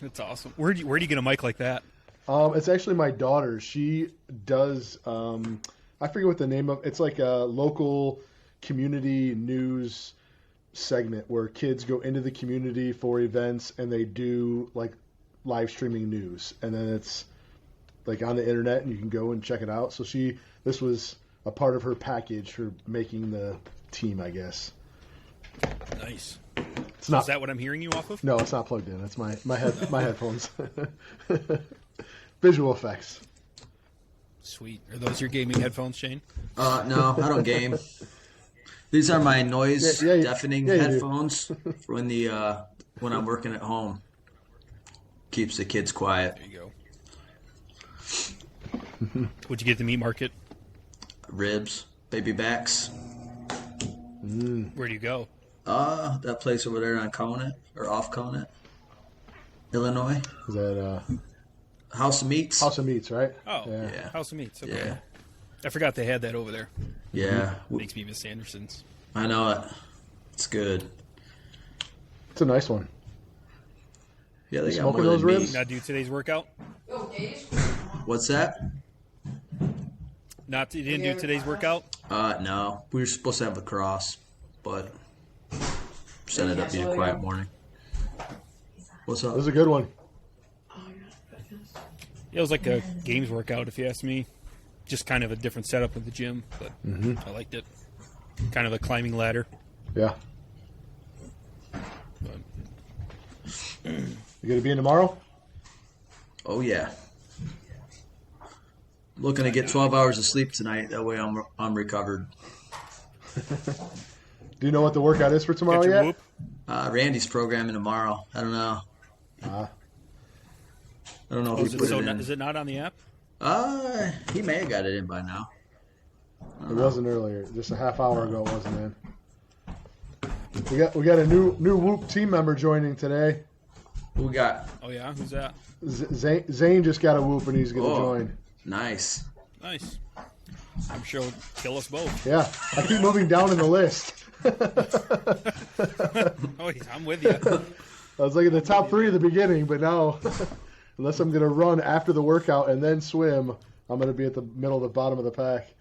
That's awesome. Where do you get a mic like that? It's actually my daughter. She does. I forget what the name of. It's like a local community news segment where kids go into the community for events and they do like live streaming news, and then it's like on the internet and you can go and check it out. So this was a part of her package for making the team, I guess. Nice. It's not. Is that what I'm hearing you off of? No, it's not plugged in. It's my headphones. Visual effects. Sweet. Are those your gaming headphones, Shane? No, I don't game. These are my noise deafening headphones for when I'm working at home. Keeps the kids quiet. There you go. What'd you get at the meat market? Ribs, baby backs. Where do you go? That place over there on Conant or off Conant, Illinois. Is that House of Meats? House of Meats, right? Oh, Yeah. House of Meats. Okay. Yeah. I forgot they had that over there. Yeah. Makes me miss Anderson's. I know it. It's good. It's a nice one. Yeah, they got Smoking more those than me. ribs? Not do today's workout? What's that? You didn't do today's workout? No. We were supposed to have lacrosse, but just ended up being a quiet morning. What's up? This is a good one. It was like a games workout, if you ask me. Just kind of a different setup of the gym, but I liked it. Kind of a climbing ladder. Yeah. But You gonna be in tomorrow? Oh, yeah. Looking to get 12 hours of sleep tonight. That way I'm recovered. Do you know what the workout is for tomorrow Got your yet? whoop? Randy's programming tomorrow. I don't know. I don't know if he put it in. Is it not on the app? He may have got it in by now. It wasn't earlier. Just a half hour ago it wasn't in. We got a new Whoop team member joining today. Who we got? Oh, yeah? Who's that? Zane just got a Whoop and he's going to join. Nice. Nice. I'm sure it'll kill us both. Yeah, I keep moving down in the list. Oh, I'm with you. I was like in the top 3 at the beginning, but now, unless I'm going to run after the workout and then swim, I'm going to be at the bottom of the pack.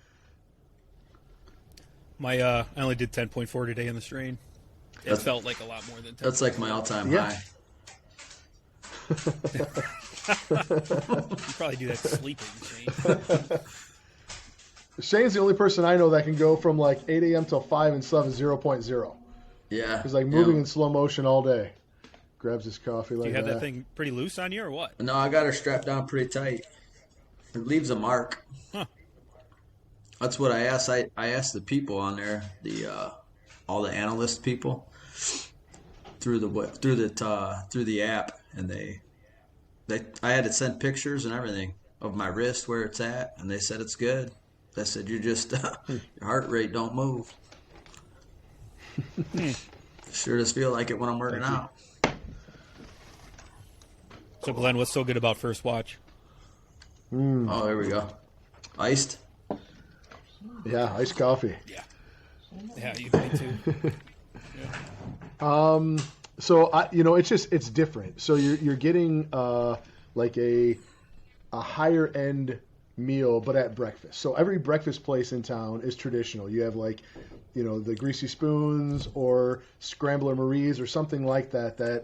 I only did 10.4 today in the strain. It felt like a lot more than 10. That's like my all-time high. You probably do that sleeping, Shane. Shane's the only person I know that can go from like 8 a.m. till 5 and still have a 0.0. Yeah. He's like moving in slow motion all day. Grabs his coffee like that. Do you have that thing pretty loose on you or what? No, I got her strapped down pretty tight. It leaves a mark. Huh. That's what I asked. I asked the people on there, all the analyst people, through the app, and I had to send pictures and everything of my wrist where it's at, and they said it's good. They said you're just your heart rate don't move. Sure does feel like it when I'm working out. So, Glenn, what's so good about First Watch? Oh, there we go. Iced. Yeah, iced coffee. Yeah, you do too. So it's different. So you're getting like a higher end meal, but at breakfast. So every breakfast place in town is traditional. You have like, the Greasy Spoons or Scrambler Marie's or something like that. That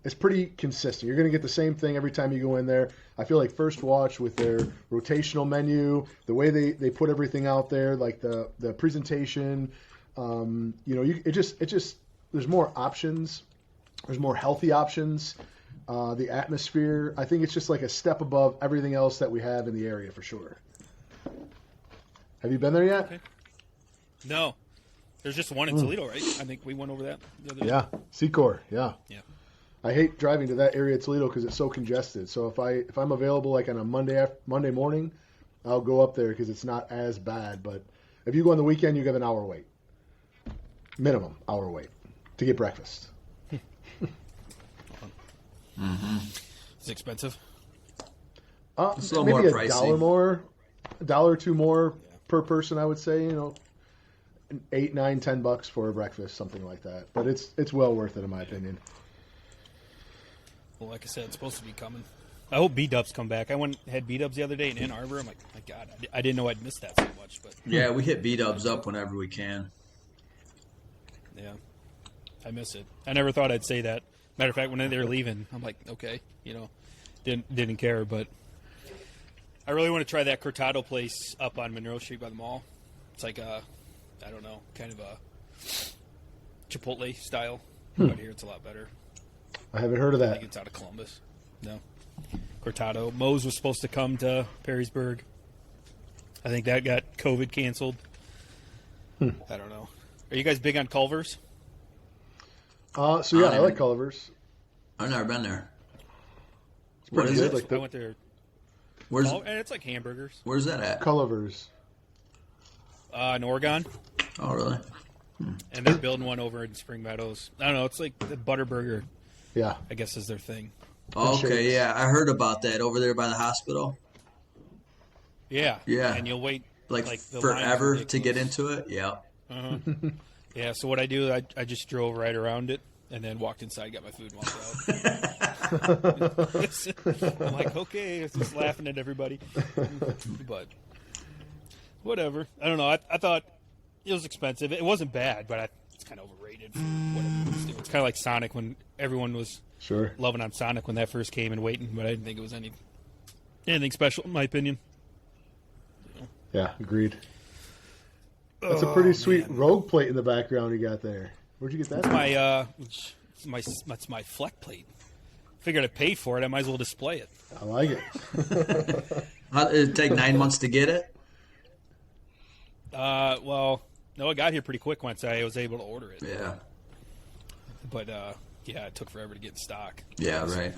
is pretty consistent. You're going to get the same thing every time you go in there. I feel like First Watch with their rotational menu, the way they put everything out there, like the presentation. It just there's more options. There's more healthy options. The atmosphere, I think it's just like a step above everything else that we have in the area for sure. Have you been there yet? Okay. No. There's just one in Toledo, right? I think we went over that the other day. Yeah, Secor, yeah. Yeah. I hate driving to that area of Toledo because it's so congested. So if I'm available like on a Monday morning, I'll go up there because it's not as bad. But if you go on the weekend, you have an hour wait. Minimum hour wait to get breakfast. It's expensive. It's a little maybe more a pricey. $1 or $2 more per person, I would say. $8, $9, $10 for a breakfast, something like that. But it's well worth it in my opinion. Well, like I said, it's supposed to be coming. I hope B-Dubs come back. I had B-Dubs the other day in Ann Arbor. I'm like, my God, I didn't know I'd missed that so much. But Yeah, we hit B-Dubs up whenever we can. yeah, I miss it. I never thought I'd say that. Matter of fact, when they were leaving, I'm like, okay, didn't care. But I really want to try that Cortado place up on Monroe Street by the mall. It's like I don't know, kind of a Chipotle style. But here it's a lot better. I haven't heard of I that. think it's out of Columbus. No. Cortado. Moe's was supposed to come to Perrysburg. I think that got COVID canceled. I don't know. Are you guys big on Culver's? So yeah, I like Culver's. I've never been there. It's pretty What is good. it? Like I went there. Where's And it's like hamburgers. Where's that at? Culver's. In Oregon. Oh, really? And they're building one over in Spring Meadows. I don't know. It's like the Butterburger, Yeah. I guess, is their thing. Oh, okay, shakes. yeah, I heard about that over there by the hospital. Yeah. Yeah. And you'll wait Like the line's forever to get ridiculous. into it. Yeah. Uh-huh. Yeah, so what I do, I just drove right around it and then walked inside, got my food, and walked out. I'm like, okay, it's just laughing at everybody. But whatever. I don't know. I thought it was expensive. It wasn't bad, but it's kind of overrated for whatever it was doing. It's kind of like Sonic when everyone was Sure. loving on Sonic when that first came and waiting, but I didn't think it was anything special, in my opinion. Yeah, agreed. That's a pretty sweet Rogue plate in the background you got there. Where'd you get that? From? That's my Fleck plate. Figured I paid for it. I might as well display it. I like it. It'd take 9 months to get it. Well, no, I got here pretty quick once I was able to order it. Yeah. But yeah, it took forever to get in stock. Yeah, right.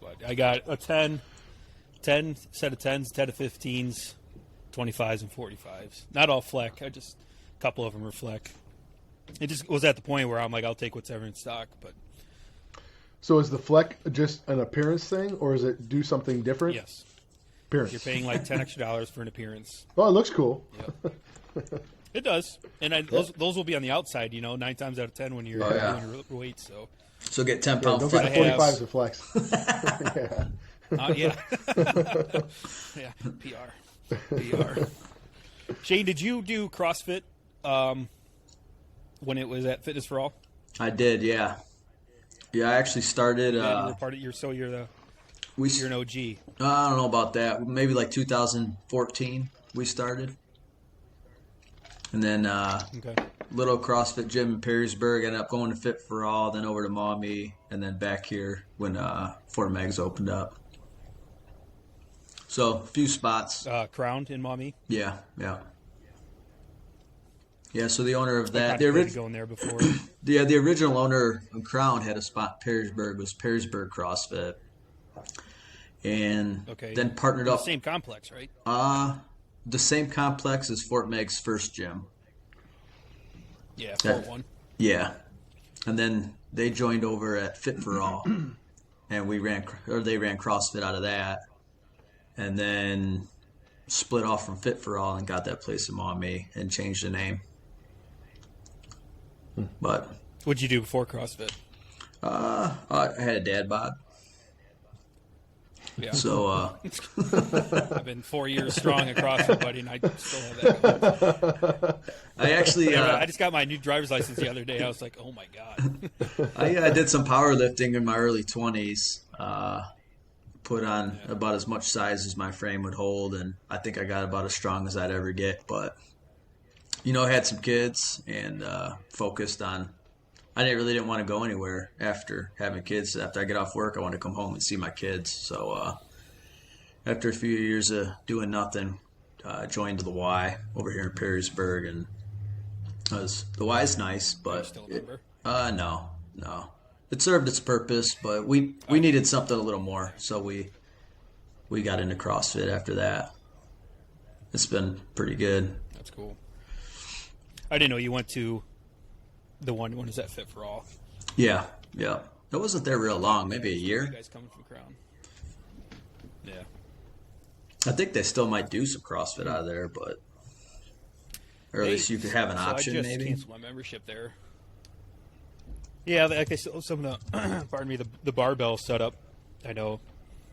But I got a 10 set of 10s, 10 of 15s, 25s, and 45s. Not all Fleck. A couple of them are Fleck. It just was at the point where I'm like, I'll take whatever in stock. But So is the Fleck just an appearance thing, or does it do something different? yes, Appearance. you're paying like $10 extra for an appearance. Oh, it looks cool. Yep. It does, and those will be on the outside. 9 times out of 10 when you're Oh, yeah. doing your weights. So So get 10 Yeah, pound don't flex. get the 45s to flex. yeah, yeah, PR. Shane, did you do CrossFit when it was at Fitness for All? I did, yeah. Yeah, I actually started. You were part of you're an OG. I don't know about that. Maybe like 2014 we started. And then Okay. little CrossFit gym in Perrysburg, ended up going to Fit for All, then over to Maumee, and then back here when Fort Meg's opened up. So a few spots. Crowned in Maumee. Yeah. Yeah, so the owner of that, Going there before. the original owner of Crown had a spot in Perrysburg, was Perrysburg CrossFit. And Okay. then partnered The up. same complex, right? The same complex as Fort Meg's first gym. Yeah, That- 4-1. Yeah. And then they joined over at Fit for All. And they ran CrossFit out of that. And then split off from Fit for All and got that place in Maumee and changed the name. But What'd you do before CrossFit? I had a dad bod. Yeah. So I've been 4 years strong at CrossFit, buddy, and I still have that. I actually I just got my new driver's license the other day. I was like, oh my God. I did some powerlifting in my early 20s. Put on about as much size as my frame would hold, and I think I got about as strong as I'd ever get. But, I had some kids and focused on – I really didn't want to go anywhere after having kids. After I get off work, I want to come home and see my kids. So after a few years of doing nothing, joined the Y over here in Perrysburg. And the Y is nice, but Still a member? no. It served its purpose, but we needed something a little more, so we got into CrossFit after that. It's been pretty good. That's cool. I didn't know you went to the one. When is that Fit for All? Yeah. It wasn't there real long, maybe a You year. guys coming from Crown? Yeah. I think they still might do some CrossFit out of there, but or at least you could have an option, I just maybe. canceled my membership there. Yeah, like I said, some of the, pardon me, the barbell setup. I know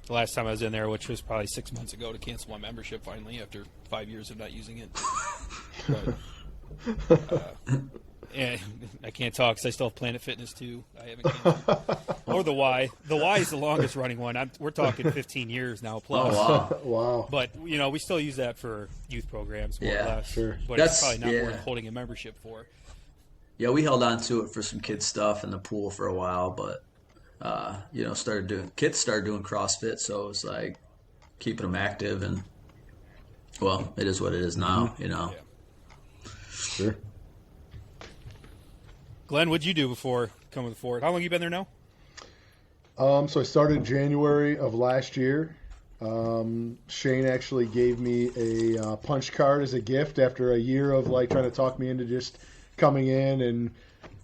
the last time I was in there, which was probably 6 months ago, to cancel my membership finally after 5 years of not using it. But, and I can't talk because I still have Planet Fitness too. I haven't canceled. Or the Y. The Y is the longest running one. We're talking 15 years now plus. Oh, wow. Wow. But, we still use that for youth programs more or less. Sure. But it's probably not worth holding a membership for. Yeah, we held on to it for some kids stuff in the pool for a while, but kids started doing CrossFit, so it was like keeping them active, and well, it is what it is now, Yeah. Sure. Glenn, what'd you do before coming forward? How long have you been there now? So I started January of last year. Shane actually gave me a punch card as a gift after a year of like trying to talk me into just coming in and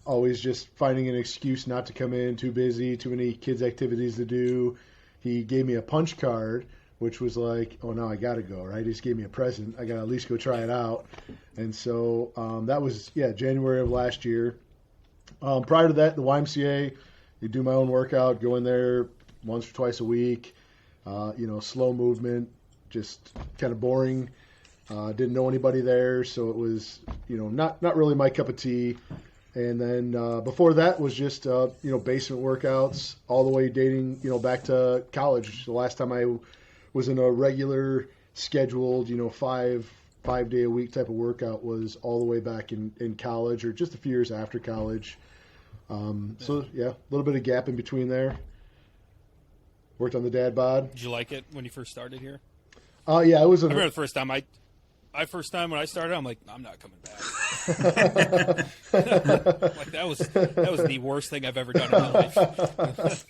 always just finding an excuse not to come in, too busy, too many kids' activities to do. He gave me a punch card, which was like, oh, now I got to go, right? He just gave me a present. I got to at least go try it out. And so that was, January of last year. Prior to that, the YMCA, you do my own workout, go in there once or twice a week, slow movement, just kind of boring. Didn't know anybody there, so it was, not really my cup of tea. And then before that was just, basement workouts all the way dating, back to college. The last time I was in a regular scheduled, 5-day a week type of workout was all the way back in college or just a few years after college. So, a little bit of gap in between there. Worked on the dad bod. Did you like it when you first started here? Yeah, it was. I remember the first time when I started, I'm like, I'm not coming back. Like that was the worst thing I've ever done in my life.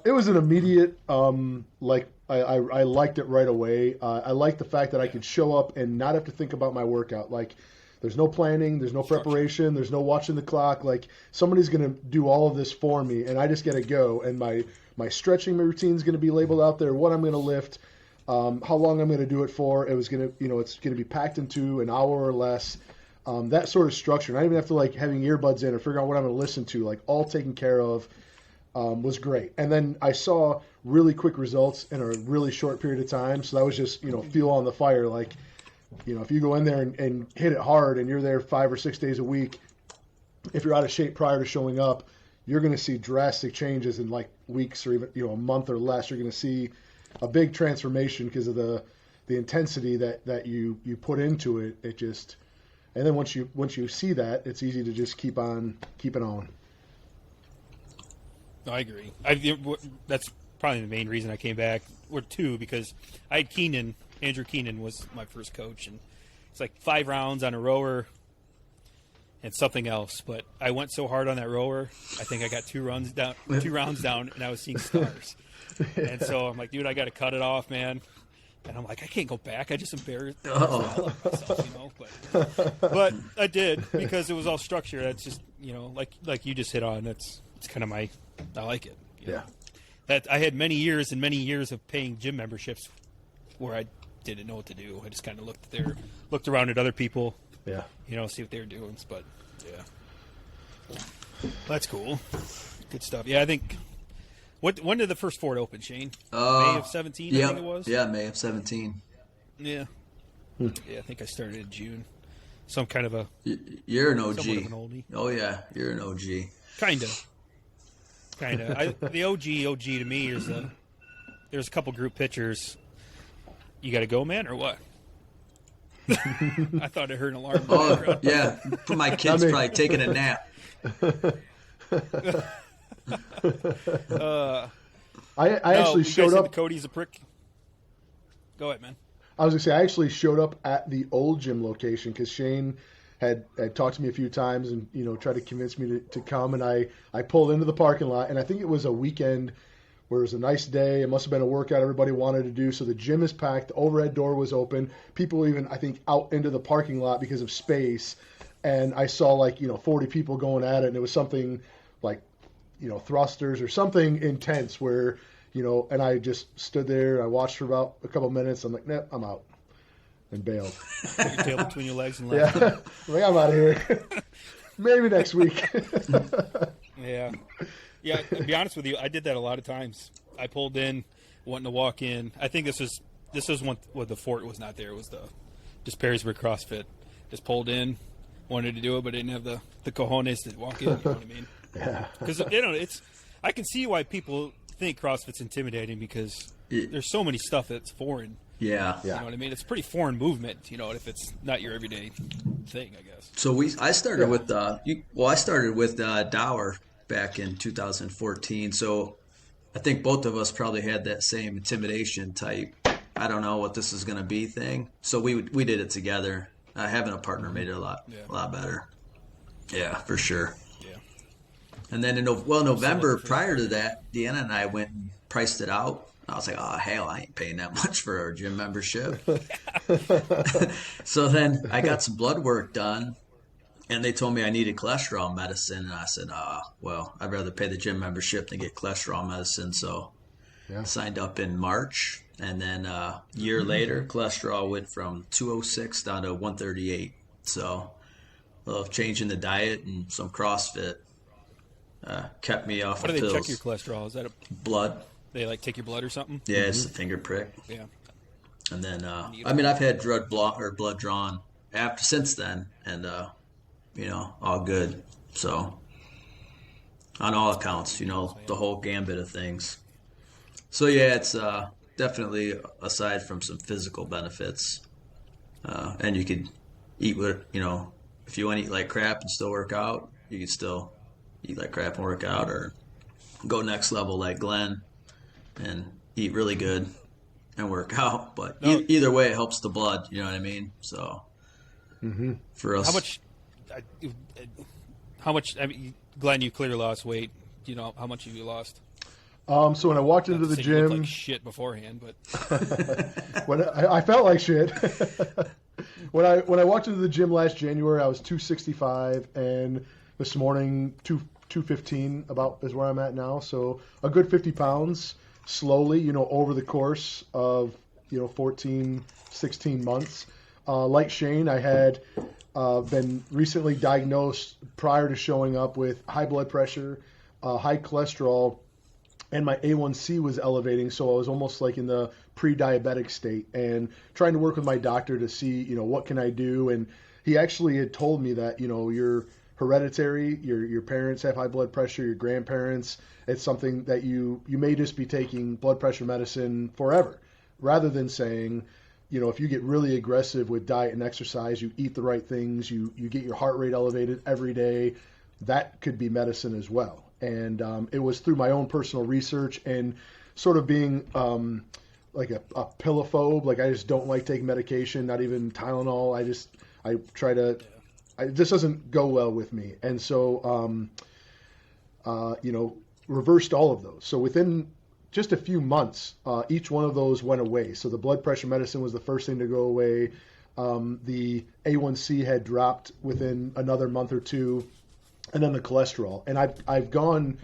It was an immediate, I liked it right away. I liked the fact that I could show up and not have to think about my workout. Like, there's no planning, there's no preparation, there's no watching the clock. Like, somebody's going to do all of this for me, and I just got to go. And my stretching routine is going to be labeled out there, what I'm going to lift, how long I'm going to do it for. It was going to, it's going to be packed into an hour or less. That sort of structure. And I didn't even have to, like, having earbuds in or figure out what I'm going to listen to, like, all taken care of. Was great. And then I saw really quick results in a really short period of time. So that was just, fuel on the fire. Like, if you go in there and hit it hard and you're there 5 or 6 days a week, if you're out of shape prior to showing up, you're going to see drastic changes in like weeks or even, a month or less. You're going to see a big transformation because of the intensity that you put into it. It just, and then once you see that, it's easy to just keep on keeping on. No, I agree. That's probably the main reason I came back, or two, because I had Keenan. Andrew Keenan was my first coach, and it's like 5 rounds on a rower and something else. But I went so hard on that rower, I think I got 2 rounds down, and I was seeing stars. And so I'm like, dude, I got to cut it off, man. And I'm like, I can't go back. I just embarrassed myself, But I did because it was all structure. That's just, like you just hit on. It's kind of I like it. Yeah. That I had many years and many years of paying gym memberships where I didn't know what to do. I just kind of looked around at other people. Yeah. See what they were doing. But yeah, that's cool. Good stuff. Yeah, I think. When did the first Ford open, Shane? May of 17, I think it was. Yeah, May of 17. Yeah. Yeah, I think I started in June. Some kind of a. You're an OG. Somewhat of an oldie. Oh yeah, you're an OG. Kind of. The OG to me is there's a couple group pictures. You got to go, man, or what? I thought I heard an alarm. Oh yeah, my kid's probably taking a nap. I actually showed up. Cody's a prick. Go ahead, man. I was gonna say I actually showed up at the old gym location because Shane had talked to me a few times and tried to convince me to come, and I pulled into the parking lot, and I think it was a weekend where it was a nice day. It must have been a workout everybody wanted to do. So the gym is packed, the overhead door was open, people even I think out into the parking lot because of space, and I saw 40 people going at it, and it was something like thrusters or something intense where and I just stood there. I watched for about a couple minutes. I'm like, nope, I'm out. And bailed. Put your tail between your legs and left. Yeah, I'm out of here. Maybe next week. Yeah. Yeah, to be honest with you, I did that a lot of times. I pulled in, wanting to walk in. I think this was one where the fort was not there. It was just Perrysburg CrossFit. Just pulled in, wanted to do it, but didn't have the cojones to walk in. You know what I mean? Yeah. Because I can see why people think CrossFit's intimidating because there's so many stuff that's foreign. Yeah. You know what I mean? It's a pretty foreign movement, if it's not your everyday thing, I guess. So I started with Dower back in 2014. So I think both of us probably had that same intimidation type. I don't know what this is going to be thing. So we did it together. Having a partner made it a lot better. Yeah, for sure. Yeah. And then in November prior to that, Deanna and I went and priced it out. I was like, oh, hell, I ain't paying that much for our gym membership. So then I got some blood work done, and they told me I needed cholesterol medicine. And I said, well, I'd rather pay the gym membership than get cholesterol medicine. So I signed up in March, and then a year later, cholesterol went from 206 down to 138. So a little change in the diet and some CrossFit kept me off of pills. How do they check your cholesterol? Is that blood? They take your blood or something? Yeah, it's a finger prick. Yeah. And then, I've had blood drawn since then, and all good. So, on all accounts, the whole gambit of things. So yeah, it's definitely aside from some physical benefits, and you could eat what if you want to eat like crap and still work out, you could still eat like crap and work out, or go next level like Glenn and eat really good and work out. But either way, it helps the blood. You know what I mean? So for us, how much? I mean, Glenn, you clearly lost weight. Do you know how much have you lost? So when I walked into the You gym, looked like shit beforehand, but when I felt like shit. when I walked into the gym last January, I was 265, and this morning 215 about is where I'm at now. So a good 50 pounds slowly, over the course of 14, 16 months. Like Shane, I had been recently diagnosed prior to showing up with high blood pressure, high cholesterol, and my A1C was elevating, so I was almost like in the pre-diabetic state, and trying to work with my doctor to see, what can I do. And he actually had told me that, you're hereditary, your parents have high blood pressure, your grandparents, it's something that you may just be taking blood pressure medicine forever, rather than saying, if you get really aggressive with diet and exercise, you eat the right things, you get your heart rate elevated every day, that could be medicine as well. And it was through my own personal research and sort of being like a pillophobe. Like, I just don't like taking medication, not even Tylenol. It just doesn't go well with me. And so, reversed all of those. So within just a few months, each one of those went away. So the blood pressure medicine was the first thing to go away. The A1C had dropped within another month or two. And then the cholesterol. And I've gone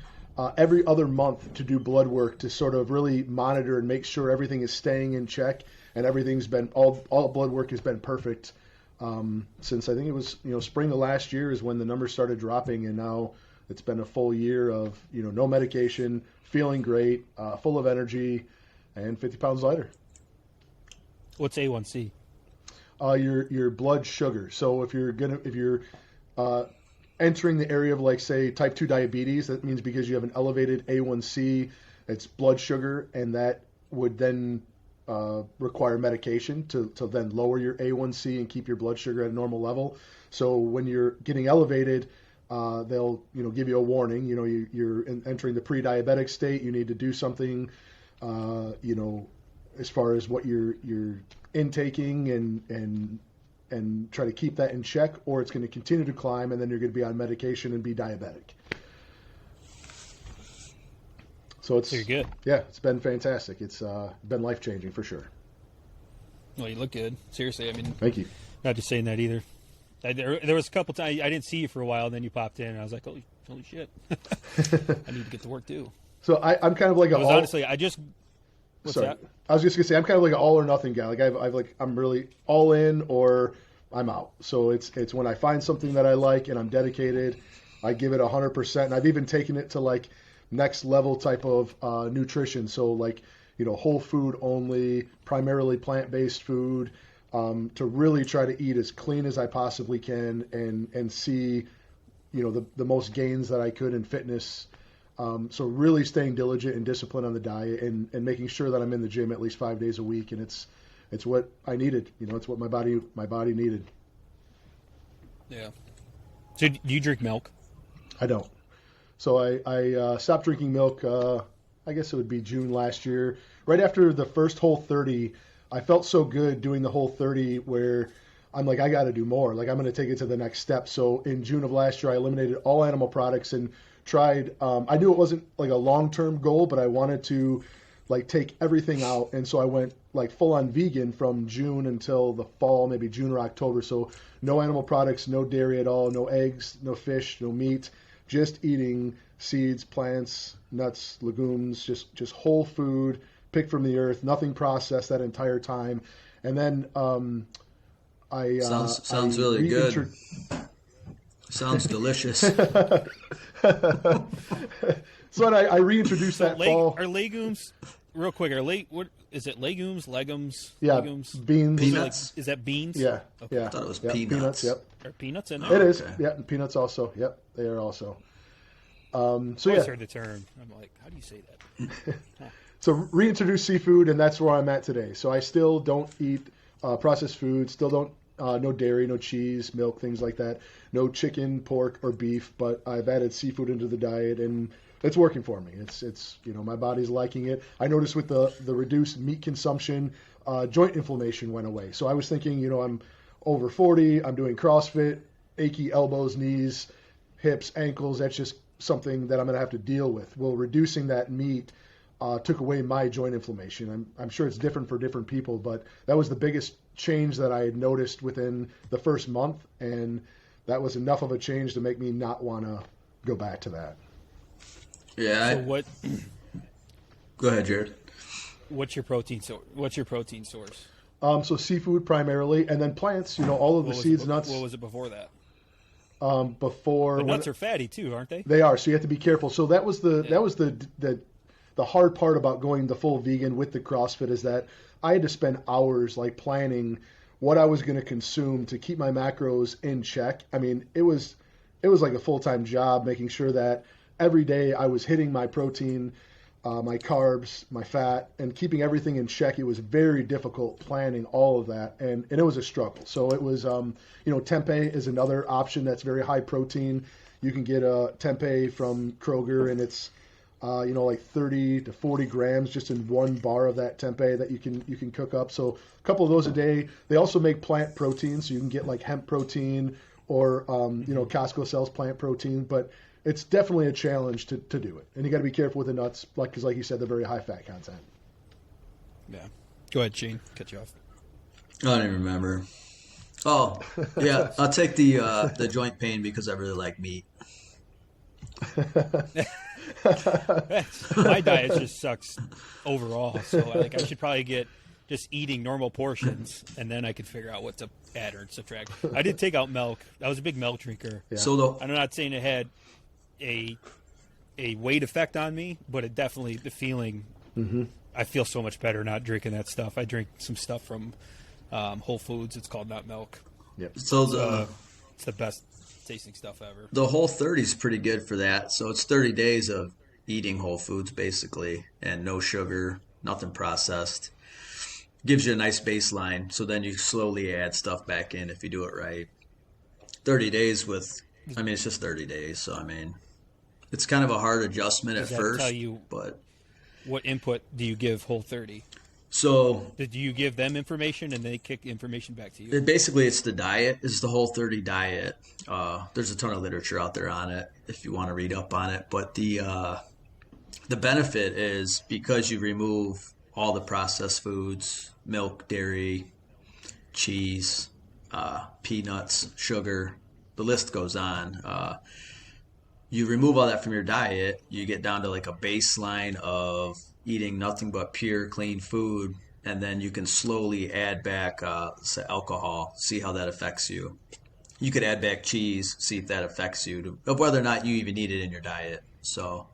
every other month to do blood work to sort of really monitor and make sure everything is staying in check, and everything's been all blood work has been perfect since I think it was spring of last year is when the numbers started dropping, and now it's been a full year of no medication, feeling great, full of energy, and 50 pounds lighter. What's A1C? Your blood sugar. So if you're entering the area of, like, say, type 2 diabetes, that means because you have an elevated A1C, it's blood sugar, and that would then require medication to then lower your A1C and keep your blood sugar at a normal level. So when you're getting elevated, they'll give you a warning. You're entering the pre-diabetic state. You need to do something, as far as what you're intaking and try to keep that in check, or it's going to continue to climb, and then you're going to be on medication and be diabetic. So you're good. Yeah, it's been fantastic. It's been life-changing for sure. Well, you look good. Seriously, I mean, thank you. Not just saying that either. There was a couple times I didn't see you for a while, and then you popped in, and I was like, holy shit. I need to get to work too. So I'm kind of like honestly, I just... What's that? I was just gonna say I'm kind of like an all or nothing guy. Like I'm really all in, or I'm out. So it's when I find something that I like and I'm dedicated, I give it 100%. And I've even taken it to like next level type of nutrition. So like, whole food only, primarily plant-based food, to really try to eat as clean as I possibly can and see, the most gains that I could in fitness. So really staying diligent and disciplined on the diet and making sure that I'm in the gym at least 5 days a week. And it's what I needed. It's what my body needed. Yeah. So do you drink milk? I don't. So I stopped drinking milk, I guess it would be June last year. Right after the first Whole30, I felt so good doing the Whole30 where I'm like, I got to do more. Like, I'm going to take it to the next step. So in June of last year, I eliminated all animal products and tried. I knew it wasn't like a long-term goal, but I wanted to like take everything out. And so I went like full on vegan from June until the fall, maybe June or October. So no animal products, no dairy at all, no eggs, no fish, no meat, just eating seeds, plants, nuts, legumes, just whole food, picked from the earth, nothing processed that entire time. And then sounds really good. Sounds delicious. So I reintroduced that fall. Are legumes, real quick, what is it, legumes, legumes? Yeah, legumes? beans. Peanuts? Is that beans? Yeah, Okay. yeah. I thought it was Yep, peanuts. Yep. Are peanuts in Oh, there? It is. okay. Yeah, and peanuts also. Yep, they are also. So I always yeah, heard the term. I'm like, how do you say that? so reintroduce seafood, and that's where I'm at today. So I still don't eat processed food. Still don't no dairy, no cheese, milk, things like that. No chicken, pork, or beef. But I've added seafood into the diet, and it's working for me. It's my body's liking it. I noticed with the reduced meat consumption, joint inflammation went away. So I was thinking, I'm over 40. I'm doing CrossFit, achy elbows, knees, hips, ankles. That's just something that I'm going to have to deal with. Well, reducing that meat took away my joint inflammation. I'm sure it's different for different people, but that was the biggest change that I had noticed within the first month, and that was enough of a change to make me not want to go back to that. Yeah. So what? Go ahead, Jared. What's your protein source? So seafood primarily, and then plants. All of the seeds, nuts. What was it before that? Before But nuts are fatty too, aren't they? They are, so you have to be careful. So that was the hard part about going the full vegan with the CrossFit is that I had to spend hours like planning what I was going to consume to keep my macros in check. I mean, it was like a full-time job making sure that every day I was hitting my protein, my carbs, my fat, and keeping everything in check. It was very difficult planning all of that, and it was a struggle. So it was, tempeh is another option that's very high protein. You can get a tempeh from Kroger, and it's, like 30 to 40 grams just in one bar of that tempeh that you can cook up. So a couple of those a day. They also make plant protein, so you can get like hemp protein or, Costco sells plant protein, but it's definitely a challenge to do it. And you got to be careful with the nuts, because like you said, they're very high fat content. Yeah. Go ahead, Shane. Cut you off. I don't even remember. Oh, yeah. I'll take the joint pain because I really like meat. My diet just sucks overall. So I should probably get just eating normal portions, and then I could figure out what to add or subtract. I did take out milk. I was a big milk drinker. Yeah. So I'm not saying it had a weight effect on me, but it definitely, the feeling, I feel so much better not drinking that stuff. I drink some stuff from Whole Foods. It's called nut milk. Yep. So It's the best tasting stuff ever. the Whole30 is pretty good for that. So it's 30 days of eating whole foods basically, and no sugar, nothing processed. Gives you a nice baseline. So then you slowly add stuff back in if you do it right. 30 days it's just 30 days. So it's kind of a hard adjustment Does at that first, tell you but what input do you give Whole30? so Did you give them information and they kick information back to you? basically it's the diet. It's the Whole30 diet. There's a ton of literature out there on it if you want to read up on it. But the benefit is because you remove all the processed foods, milk, dairy, cheese, peanuts, sugar, the list goes on. You remove all that from your diet, you get down to like a baseline of eating nothing but pure, clean food, and then you can slowly add back say alcohol, see how that affects you. You could add back cheese, see if that affects you, of whether or not you even need it in your diet. So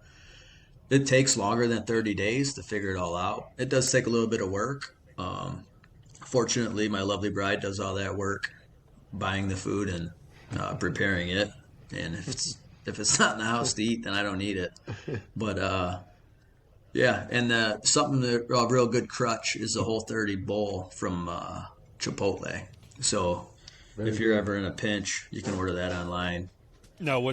it takes longer than 30 days to figure it all out. It does take a little bit of work. Fortunately, my lovely bride does all that work, buying the food and preparing it. And if it's not in the house to eat, then I don't need it. But yeah, and something that a real good crutch is the Whole30 bowl from Chipotle. So if you're ever in a pinch, you can order that online. No,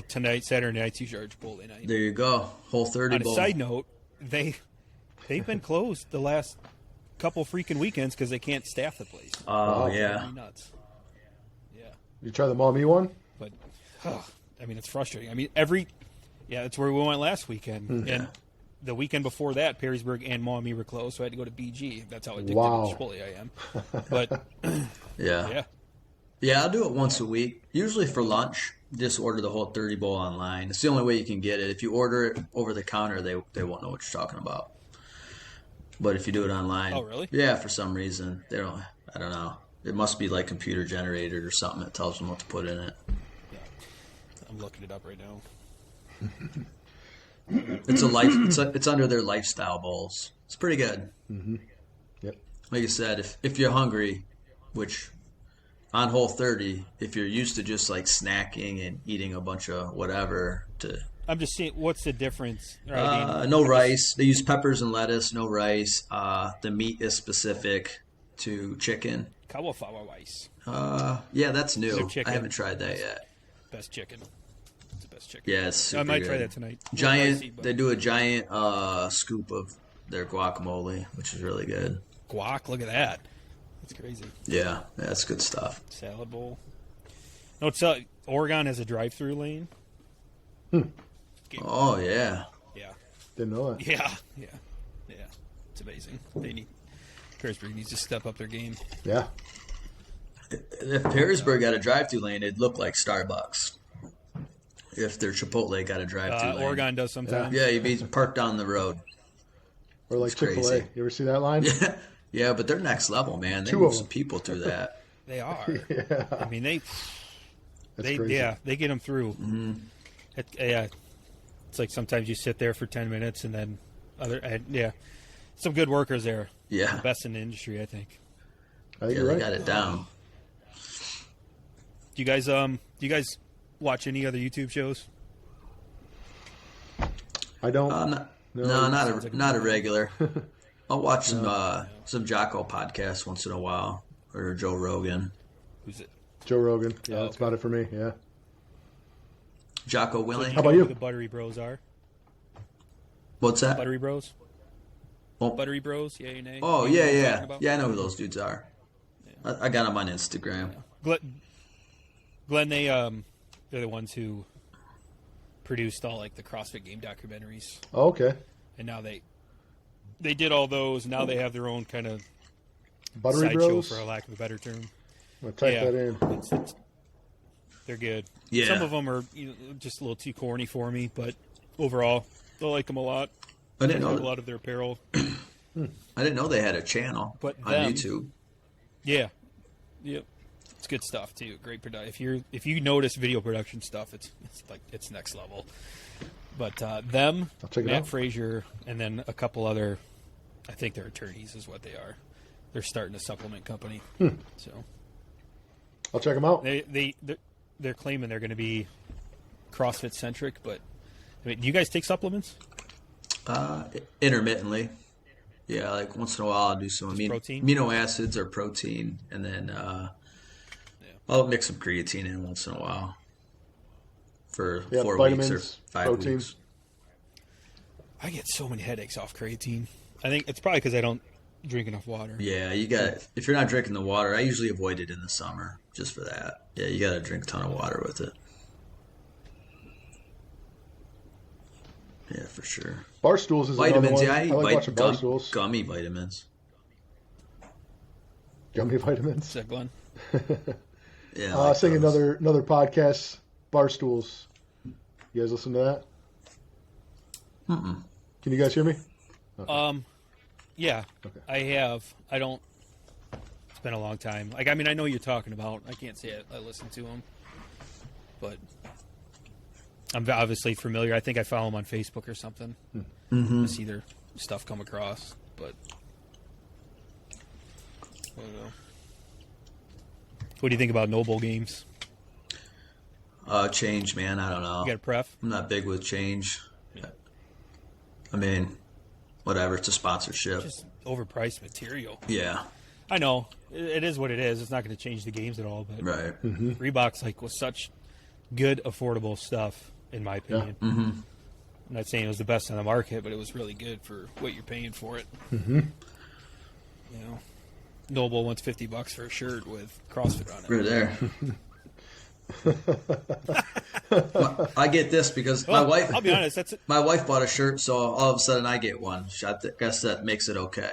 tonight, Saturday night's usually our Chipotle night. There you go, Whole30 On a bowl. side note, they've been closed the last couple freaking weekends because they can't staff the place. Oh yeah, That'd be nuts. Yeah, You try the Mommy one? but I mean, it's frustrating. I mean, that's where we went last weekend, and the weekend before that, Perrysburg and Maumee were closed, so I had to go to BG. That's how addicted to Chipotle I am. But yeah. I'll do it once a week, usually for lunch. Just order the Whole30 bowl online. It's the only way you can get it. If you order it over the counter, they won't know what you're talking about. But if you do it online, Oh, really? Yeah, for some reason they don't. I don't know. It must be like computer generated or something that tells them what to put in it. I'm looking it up right now. It's under their lifestyle bowls. It's pretty good. Mm-hmm. Yep. Like I said, if you're hungry, which on Whole30, if you're used to just like snacking and eating a bunch of whatever, I'm just seeing what's the difference. no rice. They use peppers and lettuce. No rice. The meat is specific to chicken. Kawafawa rice. Yeah, that's Their new. chicken. I haven't tried that yet. Best chicken. It's the best chicken. Yeah, it's super I might good. try that tonight. Giant. Pricey, but They do a giant scoop of their guacamole, which is really good. guac. Look at that. That's crazy. Yeah, that's good stuff. Salad bowl. No, Oregon has a drive-through lane. Oh yeah. Yeah. Didn't know that. Yeah. It's amazing. Perrysburg needs to step up their game. Yeah. If Perrysburg got a drive-through lane, it'd look like Starbucks. If their Chipotle got a drive-through lane. Oregon does sometimes. Yeah, you'd be parked down the road. Or like It's crazy. Chick-fil-A. You ever see that line? Yeah, but they're next level, man. They Two move of some them. people through that. They are. Yeah. I mean, they crazy. they get them through. Mm-hmm. It's like sometimes you sit there for 10 minutes and then some good workers there. Yeah. The best in the industry, I think. I think Yeah, you're they right. got it down. Do you guys watch any other YouTube shows? I don't. No, sounds like not a regular. I'll watch some Jocko podcasts once in a while, or Joe Rogan. Who's it? Joe Rogan. Yeah, Oh, that's okay. about it for me. Yeah. Jocko Willing. How about know you? who the Buttery Bros are? What's that? Buttery Bros? Oh. Buttery Bros? Yeah, your name? Oh You know yeah, what I'm yeah, talking about? yeah. I know who those dudes are. I got them on Instagram. Glenn, they're the ones who produced all like the CrossFit game documentaries, Oh, okay. and now they did all those. Now they have their own kind of Buttery sideshow, Bros. for a lack of a better term. I'm gonna type that in. They're good. Yeah. Some of them are just a little too corny for me, but overall, I like them a lot. I didn't I have a know. lot of their apparel. I didn't know they had a channel But on them- YouTube. Yeah, yep. It's good stuff too. Great production. If you notice video production stuff, it's next level. But them, I'll check it Matt out. Fraser, and then a couple other, I think they're attorneys is what they are. They're starting a supplement company. So I'll check them out. they're claiming they're going to be CrossFit centric. But I mean, do you guys take supplements? Intermittently. Yeah, like once in a while I'll do some protein? amino acids or protein, and then I'll mix some creatine in once in a while for Yeah, 4 vitamins, weeks or 5 protein. weeks. I get so many headaches off creatine. I think it's probably because I don't drink enough water. Yeah, you got. If you're not drinking the water, I usually avoid it in the summer just for that. Yeah, you got to drink a ton of water with it. Yeah, for sure. Barstools is Vitamins, another yeah, one. I I eat like watching Barstools. gummy vitamins. Gummy vitamins. Is that Glenn? Yeah, I was thinking those. another podcast, Barstools. You guys listen to that? Mm-mm. Can you guys hear me? Yeah, Okay. I have. I don't. It's been a long time. Like, I mean, I know what you're talking about. I can't say I listen to him, but I'm obviously familiar. I think I follow him on Facebook or something. Mm-hmm. To see their stuff come across, but I don't know. What do you think about Noble games? Change, man. I don't know. You got a pref? I'm not big with change. I mean, whatever. It's a sponsorship. Just overpriced material. Yeah. I know it is what it is. It's not going to change the games at all. But Right. Reebok's like was such good, affordable stuff, in my opinion. Mm-hmm. I'm not saying it was the best on the market, but it was really good for what you're paying for it. Mm-hmm. You know, Noble wants $50 for a shirt with CrossFit on it. Right there. I get this because my Well, wife. I'll be honest. That's it. My wife bought a shirt, so all of a sudden I get one. I guess that makes it okay.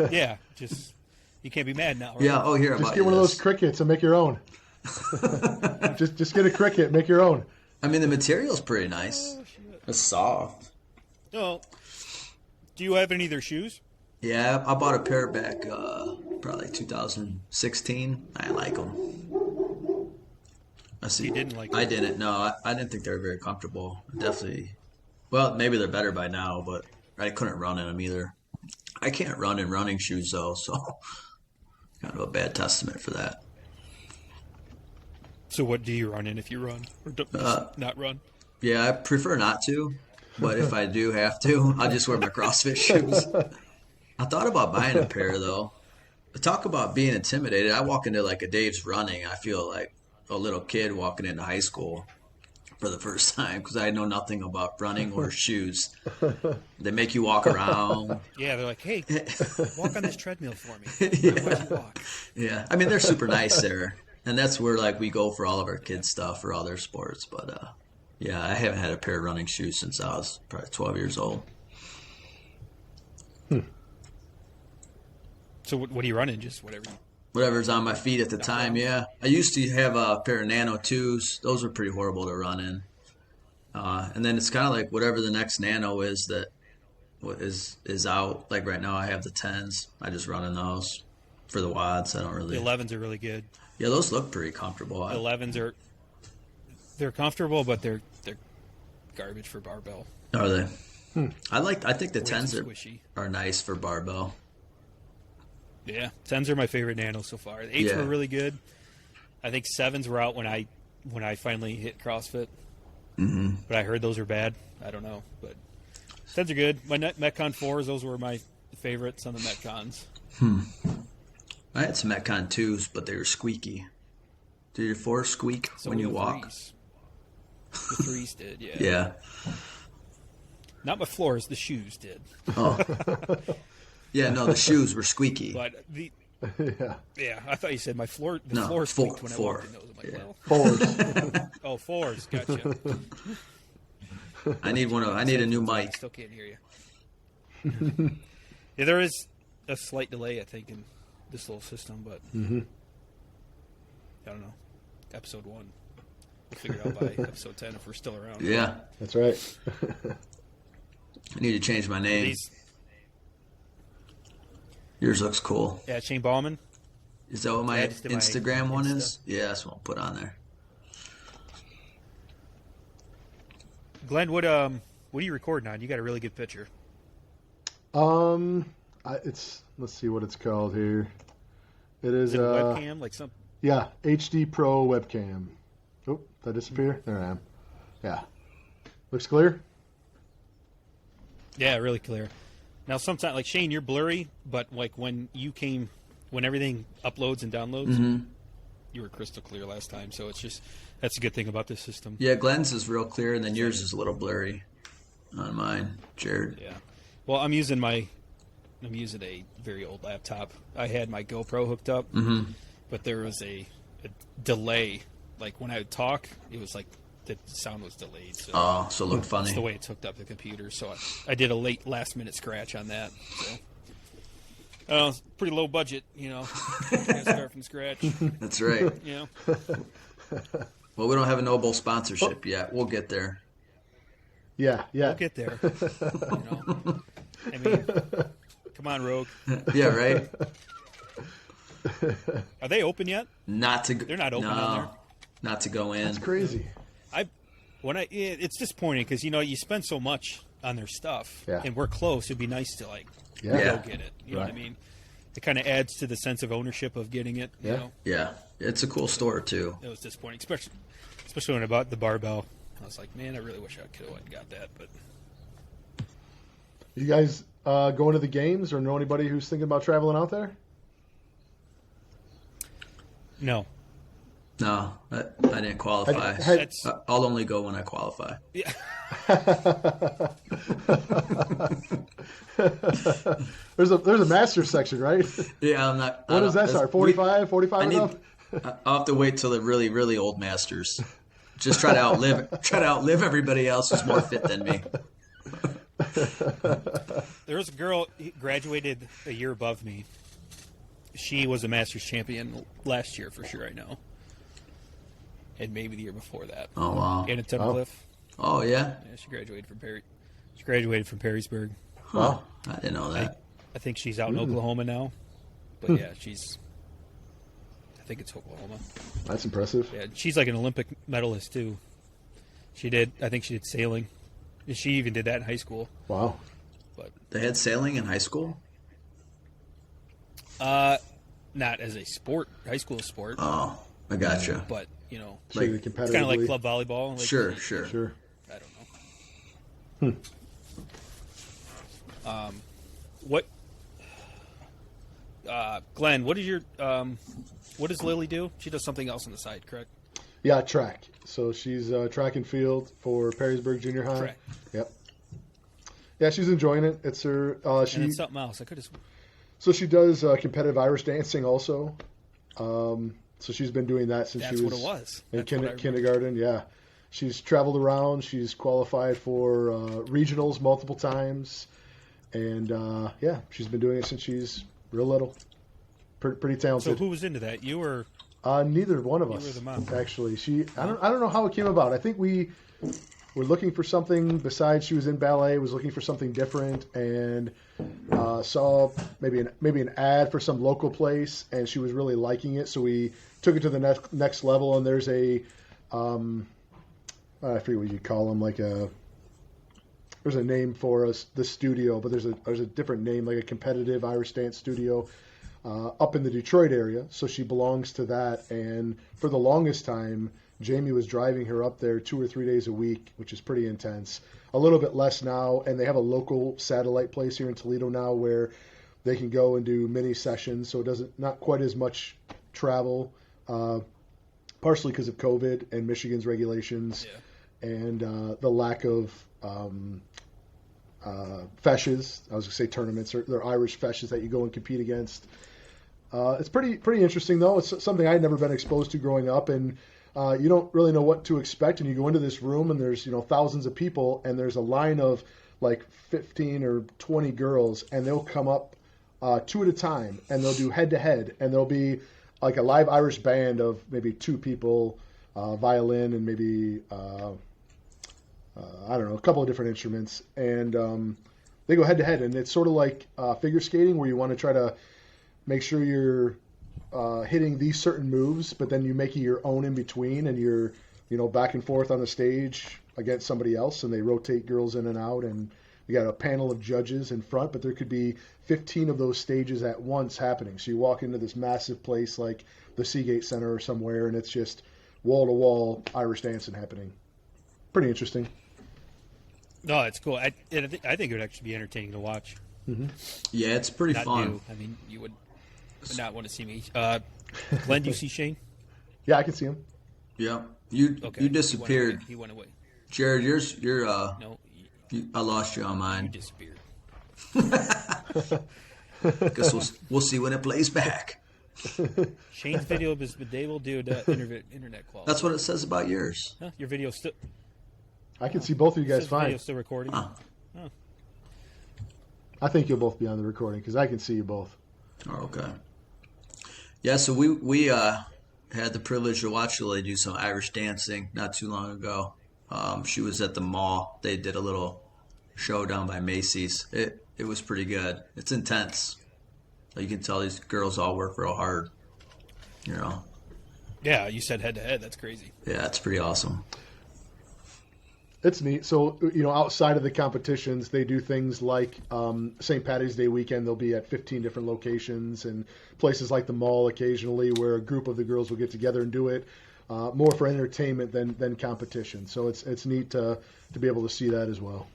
Yeah, just you can't be mad now. Right? Yeah. Oh, here. Just get one of those crickets and make your own. just get a cricket, make your own. I mean, the material's pretty nice. It's soft. Oh, do you have any of their shoes? Yeah, I bought a pair back probably 2016. I like them. I see. You didn't like I them? didn't. No, I didn't think they were very comfortable. Definitely. Well, maybe they're better by now, but I couldn't run in them either. I can't run in running shoes though, so kind of a bad testament for that. So what do you run in if you run? Or not run? Yeah, I prefer not to, but if I do have to, I just wear my CrossFit shoes. I thought about buying a pair though. Talk about being intimidated. I walk into like a Dave's Running. I feel like a little kid walking into high school for the first time because I know nothing about running or shoes. They make you walk around. Yeah, they're like, hey, walk on this treadmill for me. Yeah. Otherwise you walk. Yeah, I mean they're super nice there, and that's where like we go for all of our kids' stuff for all their sports. But yeah, I haven't had a pair of running shoes since I was probably 12 years old. So what do you run in? Just whatever. Whatever's on my feet at the time, yeah. I used to have a pair of Nano 2s. Those were pretty horrible to run in. And then it's kind of like whatever the next Nano is that is out. Like right now I have the 10s. I just run in those for the WODs. I don't really. The 11s are really good. Yeah, those look pretty comfortable. The 11s they're comfortable, but they're garbage for barbell. Are they? I think the Way 10s too squishy. are nice for barbell. Yeah, 10s are my favorite nanos so far. The 8s Yeah. were really good. I think 7s were out when I finally hit CrossFit. Mm-hmm. But I heard those are bad. I don't know, but 10s are good. My Metcon 4s, those were my favorites on the Metcons. I had some Metcon 2s, but they were squeaky. Did your 4s squeak So when you the walk? 3s. The 3s did, yeah. Yeah. Not my floors, the shoes did. Oh. Yeah, no, the shoes were squeaky. But Yeah. I thought you said my floor. The No, floor squeaked when four. I walked in those. I'm like, Yeah. well, Forwards. oh, fours, gotcha. I need a new I mic. still can't hear you. Yeah, there is a slight delay, I think, in this little system, but I don't know. Episode 1, we'll figure it out by episode 10 if we're still around. Yeah. That's right. I need to change my name. These, Yours looks cool. yeah, Shane Ballman. Is that what Yeah, my I just did my Instagram one Insta. is? Yeah, that's what I'll put on there. Glenn, what are you recording on? You got a really good picture. It's let's see what it's called here. It is Is it a webcam? Like some? yeah, HD Pro webcam. Oh, did I disappear? There I am. Yeah. Looks clear? Yeah, really clear. Now, sometimes, like Shane, you're blurry, but like when everything uploads and downloads, you were crystal clear last time. So it's just that's a good thing about this system. Yeah, Glenn's is real clear, and then yours is a little blurry on mine, Jared. Yeah. Well, I'm using a very old laptop. I had my GoPro hooked up, but there was a delay. Like when I would talk, it was like the sound was delayed. So Oh, so it looked funny. that's the way it's hooked up to the computer. So I did a last minute scratch on that. So it's pretty low budget, you know. Gotta start from scratch, That's right. you know. Well, we don't have a Noble sponsorship yet. We'll get there. Yeah. We'll get there. You know. I mean, come on, Rogue. Yeah, right. Are they open yet? They're not open on there. Not to go in. That's crazy. It's disappointing because you spend so much on their stuff, Yeah. and we're close. It'd be nice to Yeah. go get it. You know what I Right. mean? It kind of adds to the sense of ownership of getting it. You Yeah. know? Yeah, it's a cool store too. It was disappointing, especially when I bought the barbell. I was like, man, I really wish I could have got that, but You guys going to the games or know anybody who's thinking about traveling out there? no. No, I didn't qualify. That's I'll only go when I qualify. yeah. There's a master's section, right? Yeah, I'm not. What does that start? 45 and up? I'll have to wait till the really, really old masters. Just try to outlive everybody else who's more fit than me. There was a girl who graduated a year above me. She was a Masters champion last year for sure, I know. And maybe the year before that. Oh wow. Anna Tunnicliffe. Oh yeah. Yeah, she graduated from Perrysburg. Wow. I didn't know that. I think she's out in Oklahoma now. But yeah, I think it's Oklahoma. That's impressive. Yeah, she's like an Olympic medalist too. I think she did sailing. And she even did that in high school. Wow. But They had sailing in high school. not as a sport, high school sport. Oh, I gotcha. But, So Like- you're it's kind of like competitively. club volleyball. Like, Sure. Sure. I don't know. What, Glenn? What does Lily do? She does something else on the side, correct? Yeah, track. So she's track and field for Perrysburg Junior High. Track. Yep. Yeah, she's enjoying it. It's her. And then something else. I could have. So she does competitive Irish dancing also. So she's been doing that since That's she was what it was. in That's what I remember. kindergarten. Yeah, she's traveled around. She's qualified for regionals multiple times, and yeah, she's been doing it since she's real little. Pretty So talented. who was into that? You were. Neither one of You us were the mom. actually. I don't know how it came about. I think we were looking for something besides she was in ballet. Was looking for something different and saw maybe an ad for some local place, and she was really liking it. So we took it to the next level. And there's a I forget what you call them, there's a name for us, the studio, but there's a different name, like a competitive Irish dance studio. Up in the Detroit area, so she belongs to that. And for the longest time, Jamie was driving her up there 2 or 3 days a week, which is pretty intense. A little bit less now, and they have a local satellite place here in Toledo now where they can go and do mini sessions, so it not quite as much travel, partially because of COVID and Michigan's regulations and the lack of feshes. I was going to say tournaments. They're Irish feshes that you go and compete against. It's pretty interesting, though. It's something I'd never been exposed to growing up, and you don't really know what to expect. And you go into this room, and there's thousands of people, and there's a line of like 15 or 20 girls, and they'll come up 2 at a time, and they'll do head-to-head, and there'll be like a live Irish band of maybe 2 people, violin, and maybe I don't know, a couple of different instruments, and they go head-to-head, and it's sort of like figure skating where you want to try to make sure you're hitting these certain moves, but then you're making your own in between, and you're back and forth on the stage against somebody else, and they rotate girls in and out, and you got a panel of judges in front, but there could be 15 of those stages at once happening. So you walk into this massive place like the Seagate Center or somewhere, and it's just wall-to-wall Irish dancing happening. Pretty interesting. No, it's cool. I think it would actually be entertaining to watch. Yeah, it's pretty Not fun. you. I mean, you would not want to see me. Glenn, do you see Shane? Yeah, I can see him. Yeah, you Okay. disappeared, He went away. Jared. You're No, I lost you on you mine. disappeared. Guess we'll see when it plays back. Shane's video is disabled due to internet quality. That's what it says about yours. Huh? Your video still. I can see both of you guys Says fine. video still recording. Huh. I think you'll both be on the recording because I can see you both. Oh, okay. Yeah, so we had the privilege to watch Lily do some Irish dancing not too long ago. She was at the mall. They did a little show down by Macy's. It was pretty good. It's intense. You can tell these girls all work real hard. You know. Yeah, you said head to head. That's crazy. Yeah, it's pretty awesome. It's neat. So, outside of the competitions, they do things like St. Patty's Day weekend. They'll be at 15 different locations and places like the mall occasionally where a group of the girls will get together and do it. More for entertainment than competition. So it's neat to be able to see that as well.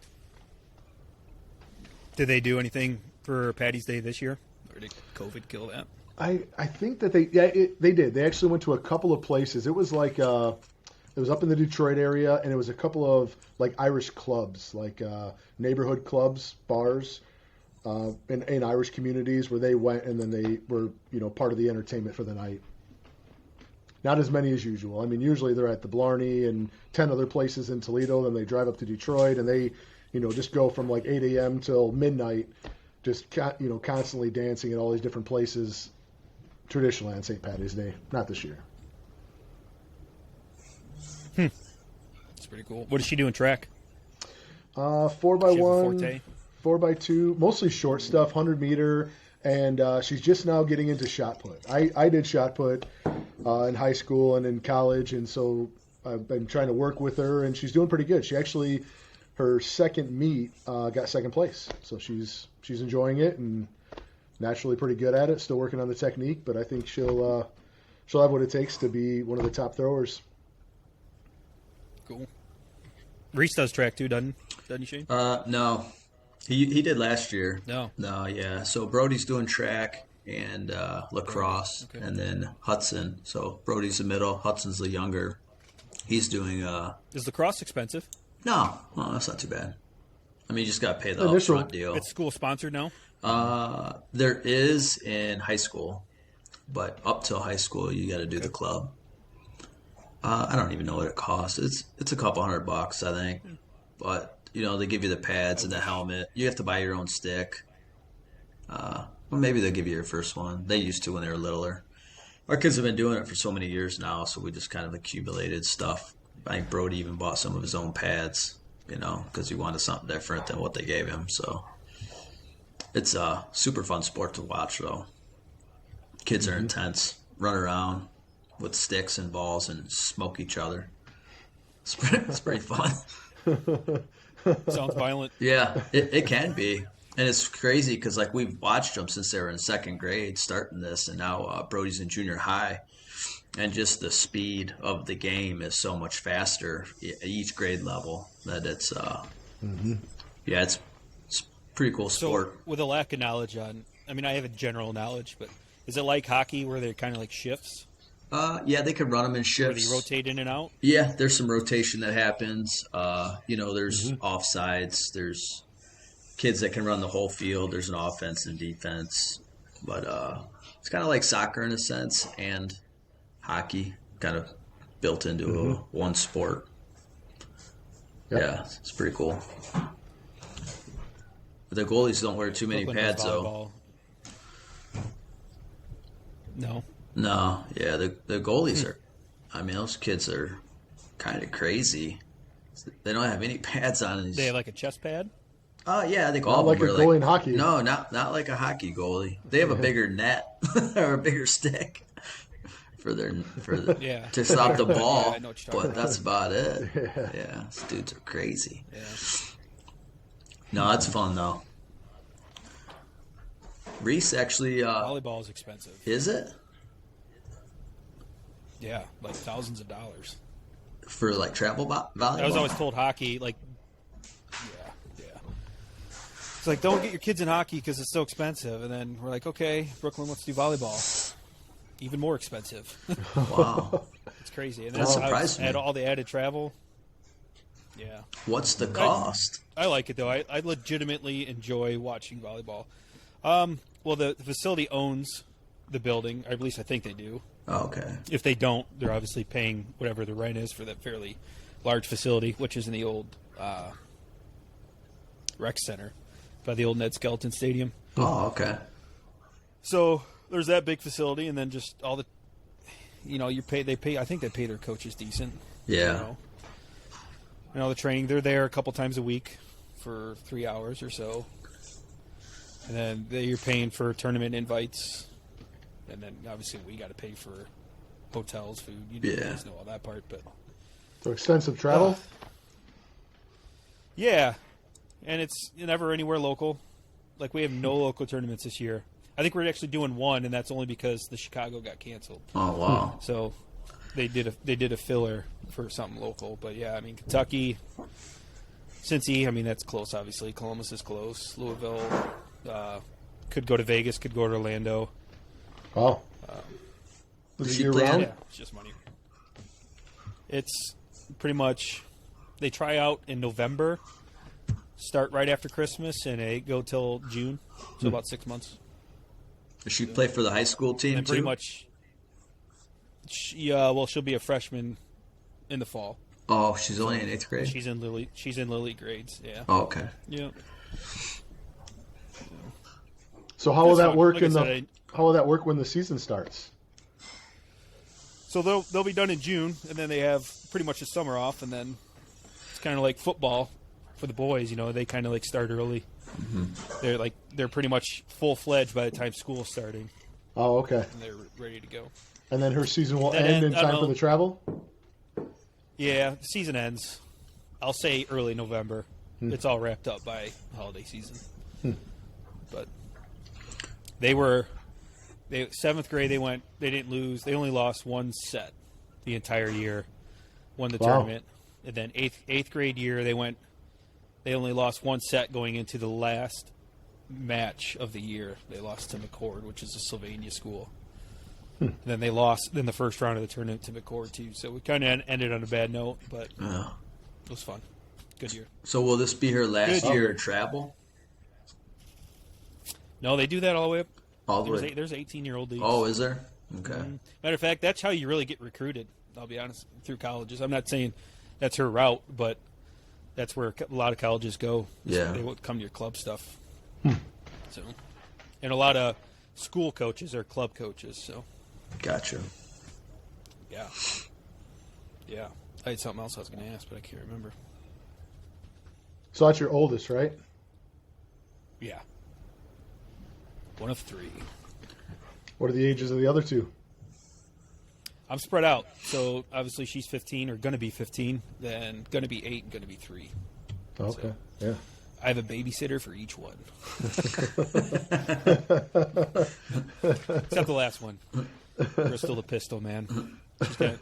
Did they do anything for Patty's Day this year? Or did COVID kill that? I think that they did. They actually went to a couple of places. It was like it was up in the Detroit area, and it was a couple of like Irish clubs, like neighborhood clubs, bars, in Irish communities where they went, and then they were part of the entertainment for the night. Not as many as usual. I mean, usually they're at the Blarney and 10 other places in Toledo. Then they drive up to Detroit, and they just go from like 8 a.m. till midnight, just constantly dancing at all these different places. Traditionally on St. Patty's Day, not this year. That's pretty cool. What does she do in track? 4x1, 4x2, mostly short stuff, 100-meter, and she's just now getting into shot put. I did shot put in high school and in college, and so I've been trying to work with her, and she's doing pretty good. She actually, her second meet, got second place, so she's enjoying it and naturally pretty good at it. Still working on the technique, but I think she'll have what it takes to be one of the top throwers. Cool. Reese does track too, doesn't he, Shane? No. He did last year. No, yeah. So Brody's doing track and lacrosse, okay. And then Hudson. So Brody's the middle, Hudson's the younger. He's doing Is lacrosse expensive? No, that's not too bad. I mean, you just got to pay the Initial. upfront deal. It's school sponsored now? There is in high school, but up till high school, you got to do the club. I don't even know what it costs. It's a couple $100, I think. But they give you the pads and the helmet. You have to buy your own stick. Well, maybe they'll give you your first one. They used to when they were littler. Our kids have been doing it for so many years now, so we just kind of accumulated stuff. I think Brody even bought some of his own pads, because he wanted something different than what they gave him. So it's a super fun sport to watch, though. Kids are intense, run around with sticks and balls and smoke each other. It's pretty fun. Sounds violent. Yeah, it can be. And it's crazy because, we've watched them since they were in second grade starting this, and now Brody's in junior high. And just the speed of the game is so much faster at each grade level that it's, yeah, it's pretty cool sport. So, with a lack of knowledge I have a general knowledge, but is it like hockey where they're kind of like shifts? Yeah, they can run them in Where shifts. they rotate in and out? Yeah, there's some rotation that happens. There's offsides. There's kids that can run the whole field. There's an offense and defense. But it's kind of like soccer in a sense, and hockey kind of built into one sport. Yep. Yeah, it's pretty cool. But the goalies don't wear too many Brooklyn does pads, though. volleyball. No. No, yeah, the goalies are. I mean, those kids are kind of crazy. They don't have any pads on. They have like a chest pad? Yeah, I think all Not of like them a are goalie in hockey. No, not like a hockey goalie. They have a bigger net or a bigger stick Yeah. to stop the ball. Yeah, I know what you're talking But that's about it. Yeah, these dudes are crazy. Yeah. No, it's fun though. Reese actually. Volleyball is expensive. Is it Yeah, like thousands of dollars. for travel volleyball? I was always told hockey, yeah. It's like, don't get your kids in hockey because it's so expensive. And then we're like, okay, Brooklyn, let's do volleyball. Even more expensive. Wow. It's crazy. And That surprised me. Add all the added travel. Yeah. What's the cost? I like it, though. I legitimately enjoy watching volleyball. Well, the facility owns the building, or at least I think they do. Oh, okay. If they don't, they're obviously paying whatever the rent is for that fairly large facility, which is in the old rec center by the old Ned Skelton Stadium. Oh, okay. So there's that big facility, and then just all the, they pay. I think they pay their coaches decent. Yeah. And all the training, they're there a couple times a week for 3 hours or so. And then you're paying for tournament invites. And then obviously we got to pay for hotels, food. You guys know all that part. But So extensive travel? Yeah. And it's never anywhere local. Like, we have no local tournaments this year. I think we're actually doing one, and that's only because the Chicago got canceled. Oh, wow. So they did a filler for something local. But, yeah, I mean, Kentucky, Cincy, I mean, that's close, obviously. Columbus is close. Louisville could go to Vegas, could go to Orlando. Oh. Is Is it she year playing? round? Yeah, it's just money. It's pretty much they try out in November, start right after Christmas, and they go till June, so about 6 months. Does she play for the high school team, And too? pretty much, she'll be a freshman in the fall. Oh, she's only in 8th grade? She's in Lily grades. Yeah. Oh, okay. Yeah. So how will It's that fun. work Like I said, how will that work when the season starts? So they'll be done in June, and then they have pretty much the summer off, and then it's kind of like football for the boys. They kind of like start early. Mm-hmm. They're pretty much full-fledged by the time school's starting, Oh, okay. and they're ready to go. And then her season will That end in ends- I time don't for know. the travel? Yeah, the season ends. I'll say early November. It's all wrapped up by holiday season. But they 7th grade. They didn't lose. They only lost one set the entire year. Won the Wow. tournament, and then eighth grade year they only lost one set going into the last match of the year. They lost to McCord, which is a Sylvania school. And then they lost in the first round of the tournament to McCord too. So we kind of ended on a bad note, but Oh. it was fun. Good year. So will this be her last Good. year of travel? No, they do that all the way up. All the way? There's 18-year-old leagues. Oh, is there? Okay. Matter of fact, that's how you really get recruited. I'll be honest, through colleges. I'm not saying that's her route, but that's where a lot of colleges go. Yeah. They won't come to your club stuff. So, and a lot of school coaches are club coaches. So, Gotcha. yeah. I had something else I was going to ask, but I can't remember. So that's your oldest, right? Yeah. One of 3. What are the ages of the other two? I'm spread out. So obviously she's 15 or going to be 15, then going to be 8 and going to be 3. Okay. Yeah. I have a babysitter for each one. Except the last one. Crystal the Pistol, man.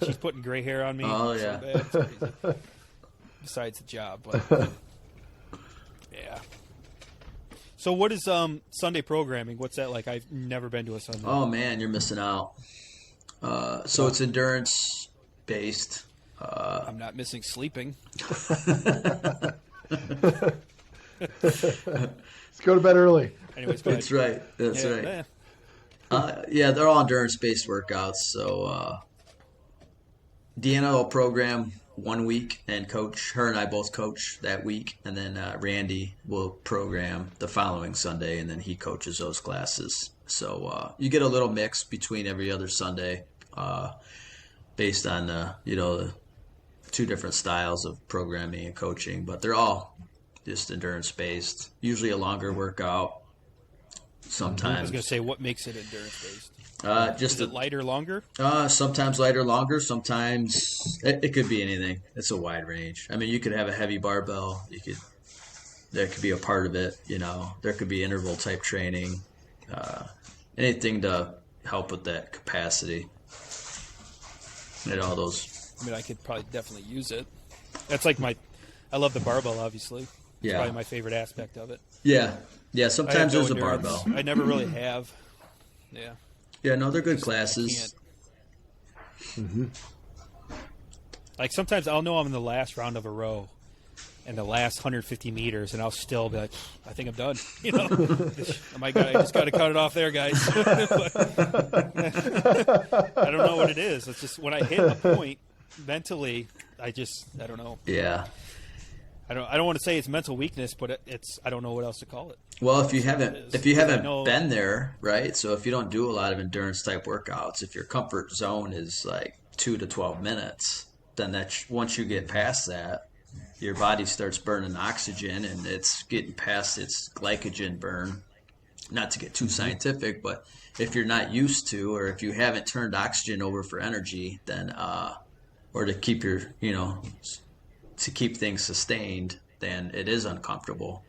She's putting gray hair on me. Oh, so yeah. bad. It's crazy. Besides the job, but yeah. So what is Sunday programming? What's that like? I've never been to a Sunday. Oh, man, you're missing out. So it's endurance based. I'm not missing sleeping. Let's go to bed early. Anyways, go ahead. That's right. That's Yeah, right. eh. Yeah, they're all endurance-based workouts. So Deanna will program 1 week and coach. Her and I both coach that week, and then Randy will program the following Sunday, and then he coaches those classes. So you get a little mix between every other Sunday, based on the 2 different styles of programming and coaching, but they're all just endurance-based. Usually a longer workout. I Sometimes was going to say, what makes it endurance based? just Is it lighter, longer? sometimes lighter, longer. Sometimes it could be anything. It's a wide range. I mean, you could have a heavy barbell. That could be a part of it. There could be interval type training. Anything to help with that capacity. And all those. I mean, I could probably definitely use it. That's like I love the barbell, obviously. It's Yeah. probably my favorite aspect of it. Yeah. I have Sometimes no there's a endurance. barbell. I never really have. Yeah. Yeah. No, they're good Can't. classes. Like sometimes I'll know I'm in the last round of a row, and the last 150 meters, and I'll still be like, I think I'm done. I just got to cut it off there, guys. I don't know what it is. It's just when I hit a point mentally, I don't know. Yeah. I don't want to say it's mental weakness, but I don't know what else to call it. Well, if you haven't been there, right? So if you don't do a lot of endurance type workouts, if your comfort zone is like 2 to 12 minutes, then once you get past that, your body starts burning oxygen, and it's getting past its glycogen burn. Not to get too scientific, but if you're not used to, or if you haven't turned oxygen over for energy, then or to keep your, to keep things sustained, then it is uncomfortable.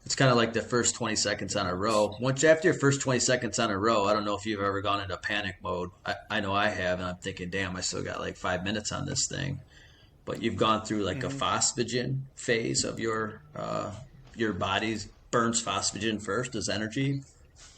It's kind of like the first 20 seconds on a row. Once after your first 20 seconds on a row, I don't know if you've ever gone into panic mode. I know I have, and I'm thinking, damn, I still got like 5 minutes on this thing. But you've gone through like a phosphagen phase of your body burns phosphagen first as energy,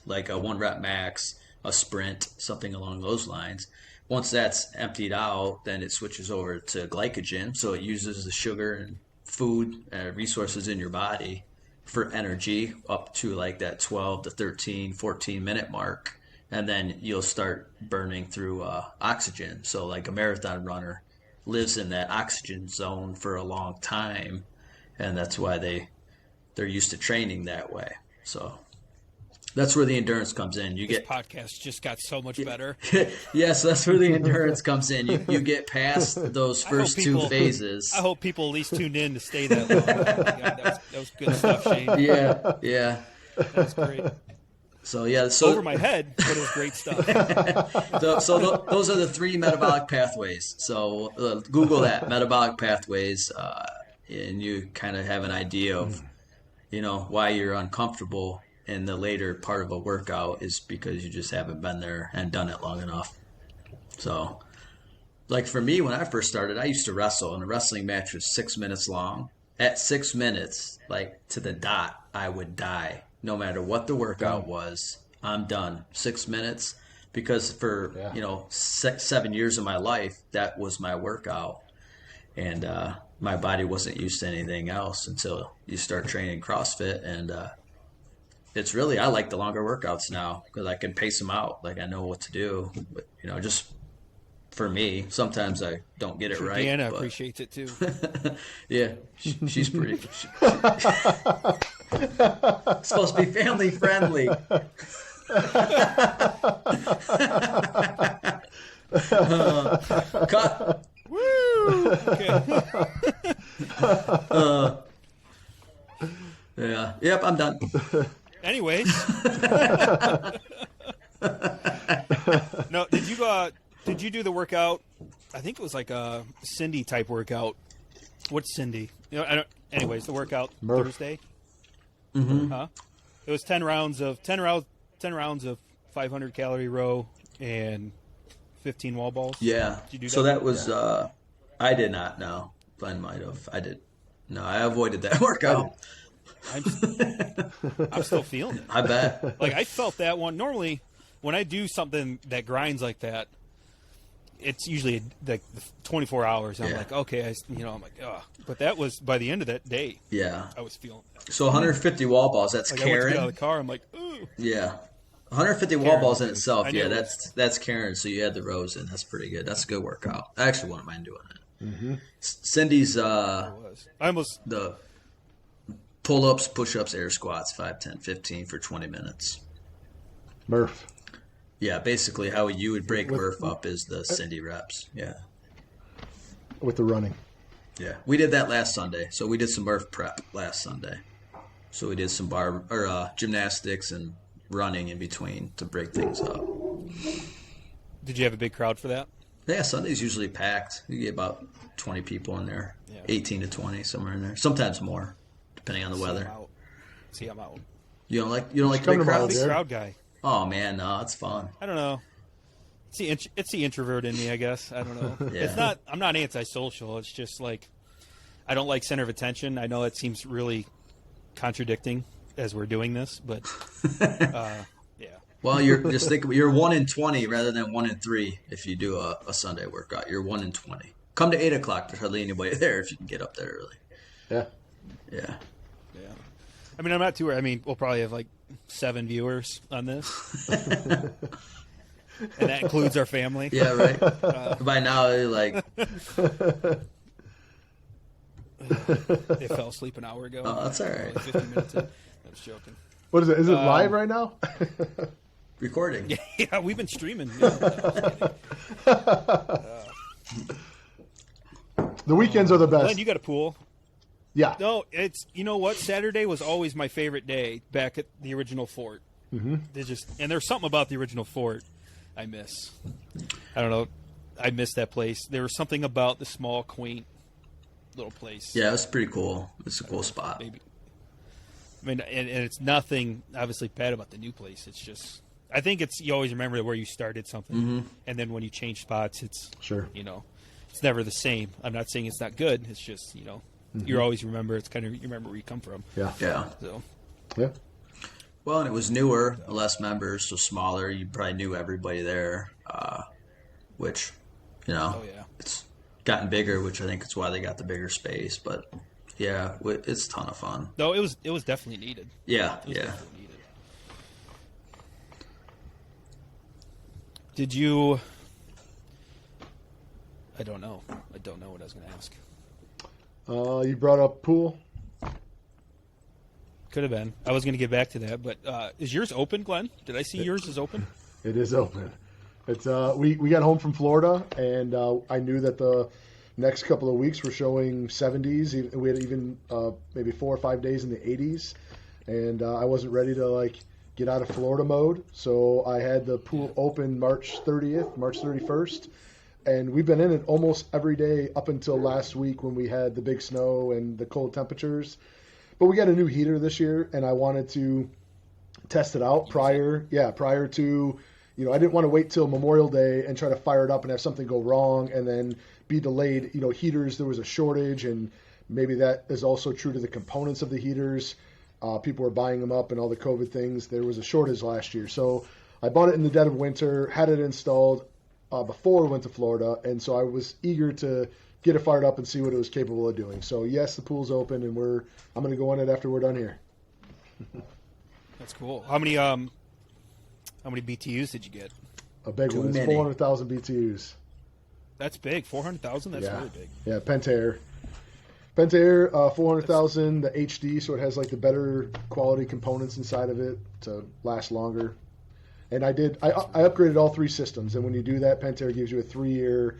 like a 1 rep max, a sprint, something along those lines. Once that's emptied out, then it switches over to glycogen. So it uses the sugar and food resources in your body for energy up to like that 12 to 13, 14 minute mark. And then you'll start burning through oxygen. So like a marathon runner lives in that oxygen zone for a long time. And that's why they're used to training that way. So that's where the endurance comes in. This podcast just got so much better. Yes, that's where the endurance comes in. You get past those first two phases. I hope people at least tuned in to stay that long. God, that was good stuff, Shane. Yeah. That was great. So over my head, but it was great stuff. Those are the 3 metabolic pathways. So Google that, metabolic pathways, and you kind of have an idea of, why you're uncomfortable in the later part of a workout is because you just haven't been there and done it long enough. So, like for me, when I first started, I used to wrestle, and a wrestling match was 6 minutes long. At 6 minutes, like to the dot, I would die. No matter what the workout was, I'm done. 6 minutes, because for 7 years of my life, that was my workout, and my body wasn't used to anything else until you start training CrossFit, and it's really, I like the longer workouts now because I can pace them out. Like I know what to do, but just for me, sometimes I don't get it right. Deanna appreciates it too. Yeah, she's pretty. It's supposed to be family friendly. Cut. Woo! Okay. Yeah. Yep. I'm done. Anyways. No, did you do the workout? I think it was like a Cindy type workout. What's Cindy? Anyways, the workout Thursday. Mm-hmm. It was 10 rounds of 500 calorie row and 15 wall balls. Yeah. Did you do that? So that was I did not. No, Glenn might have. I did. No, I avoided that workout. I'm still feeling it. I bet. Like I felt that one. Normally, when I do something that grinds like that, it's usually like 24 hours. I'm like, okay, I'm like, ugh. But that was by the end of that day. Yeah, I was feeling that. So 150 wall balls. That's like Karen. I went to get out of the car. I'm like, ooh. Yeah, 150 wall balls in too. itself. Yeah, that's Karen. So you had the rows in. That's pretty good. That's a good workout. I actually wouldn't mind doing it. Mm-hmm. Cindy's I almost the pull-ups, push-ups, air squats, 5, 10, 15 for 20 minutes. Murph. Yeah, basically how you would break Murph up is the Cindy reps. Yeah. With the running. Yeah. We did that last Sunday. So we did some Murph prep last Sunday. So we did some gymnastics and running in between to break things up. Did you have a big crowd for that? Yeah, Sunday's usually packed. You get about 20 people in there. Yeah. 18 to 20, somewhere in there. Sometimes more, depending on the weather. I'm out. You don't like the big I'm a crowds? big crowd guy. Oh man, no, it's fun. I don't know. It's the introvert in me, I guess. I don't know. Yeah. I'm not antisocial. It's just like I don't like center of attention. I know it seems really contradicting as we're doing this, but yeah. Well, you're 1 in 20 rather than 1 in 3 if you do a Sunday workout. You're 1 in 20. Come to 8 o'clock. There's hardly anybody there if you can get up there early. Yeah. Yeah. Yeah. I mean, I'm not too worried. I mean, we'll probably have like 7 viewers on this. And that includes our family. Yeah, right. By now, they're like... They fell asleep an hour ago. Oh, that's all right. 50 minutes in. I was joking. What is it? Is it live right now? Recording. Yeah, we've been streaming. The The weekends are the best. Glenn, you got a pool? Yeah. No, it's you know what? Saturday was always my favorite day back at the original fort. Mm-hmm. And there's something about the original fort I miss. I don't know. I miss that place. There was something about the small, quaint little place. Yeah, it was pretty cool. It's a cool spot. Maybe. I mean, and it's nothing obviously bad about the new place. It's just I think it's you always remember where you started something, and then when you change spots, it's Sure. It's never the same. I'm not saying it's not good. It's just you always remember. It's kind of you remember where you come from. Yeah. Yeah. So. Yeah. Well, and it was newer, less members, so smaller. You probably knew everybody there, which, Oh yeah. it's gotten bigger, which I think is why they got the bigger space. But yeah, it's a ton of fun. No, it was definitely needed. Yeah, It was yeah. definitely needed. Did you? I don't know. I don't know what I was going to ask. You brought up pool. Could have been. I was going to get back to that, but is yours open, Glenn? Did I see yours is open? It is open. It's we got home from Florida, and I knew that the next couple of weeks were showing 70s. We had even maybe 4 or 5 days in the 80s, and I wasn't ready to get out of Florida mode. So I had the pool open March 30th, March 31st, and we've been in it almost every day up until last week when we had the big snow and the cold temperatures. But we got a new heater this year, and I wanted to test it out prior to, I didn't want to wait till Memorial Day and try to fire it up and have something go wrong and then be delayed. Heaters, there was a shortage, and maybe that is also true to the components of the heaters. People were buying them up and all the COVID things. There was a shortage last year. So I bought it in the dead of winter, had it installed before we went to Florida, and so I was eager to get it fired up and see what it was capable of doing. So yes, the pool's open, and I'm going to go in it after we're done here. That's cool. How many BTUs did you get? A big Too one. It's many. 400,000 BTUs. That's big. 400,000. That's really big. Yeah, Pentair. Pentair, 400,000. The HD, so it has the better quality components inside of it to last longer. And I upgraded all 3 systems, and when you do that, Pentair gives you a 3-year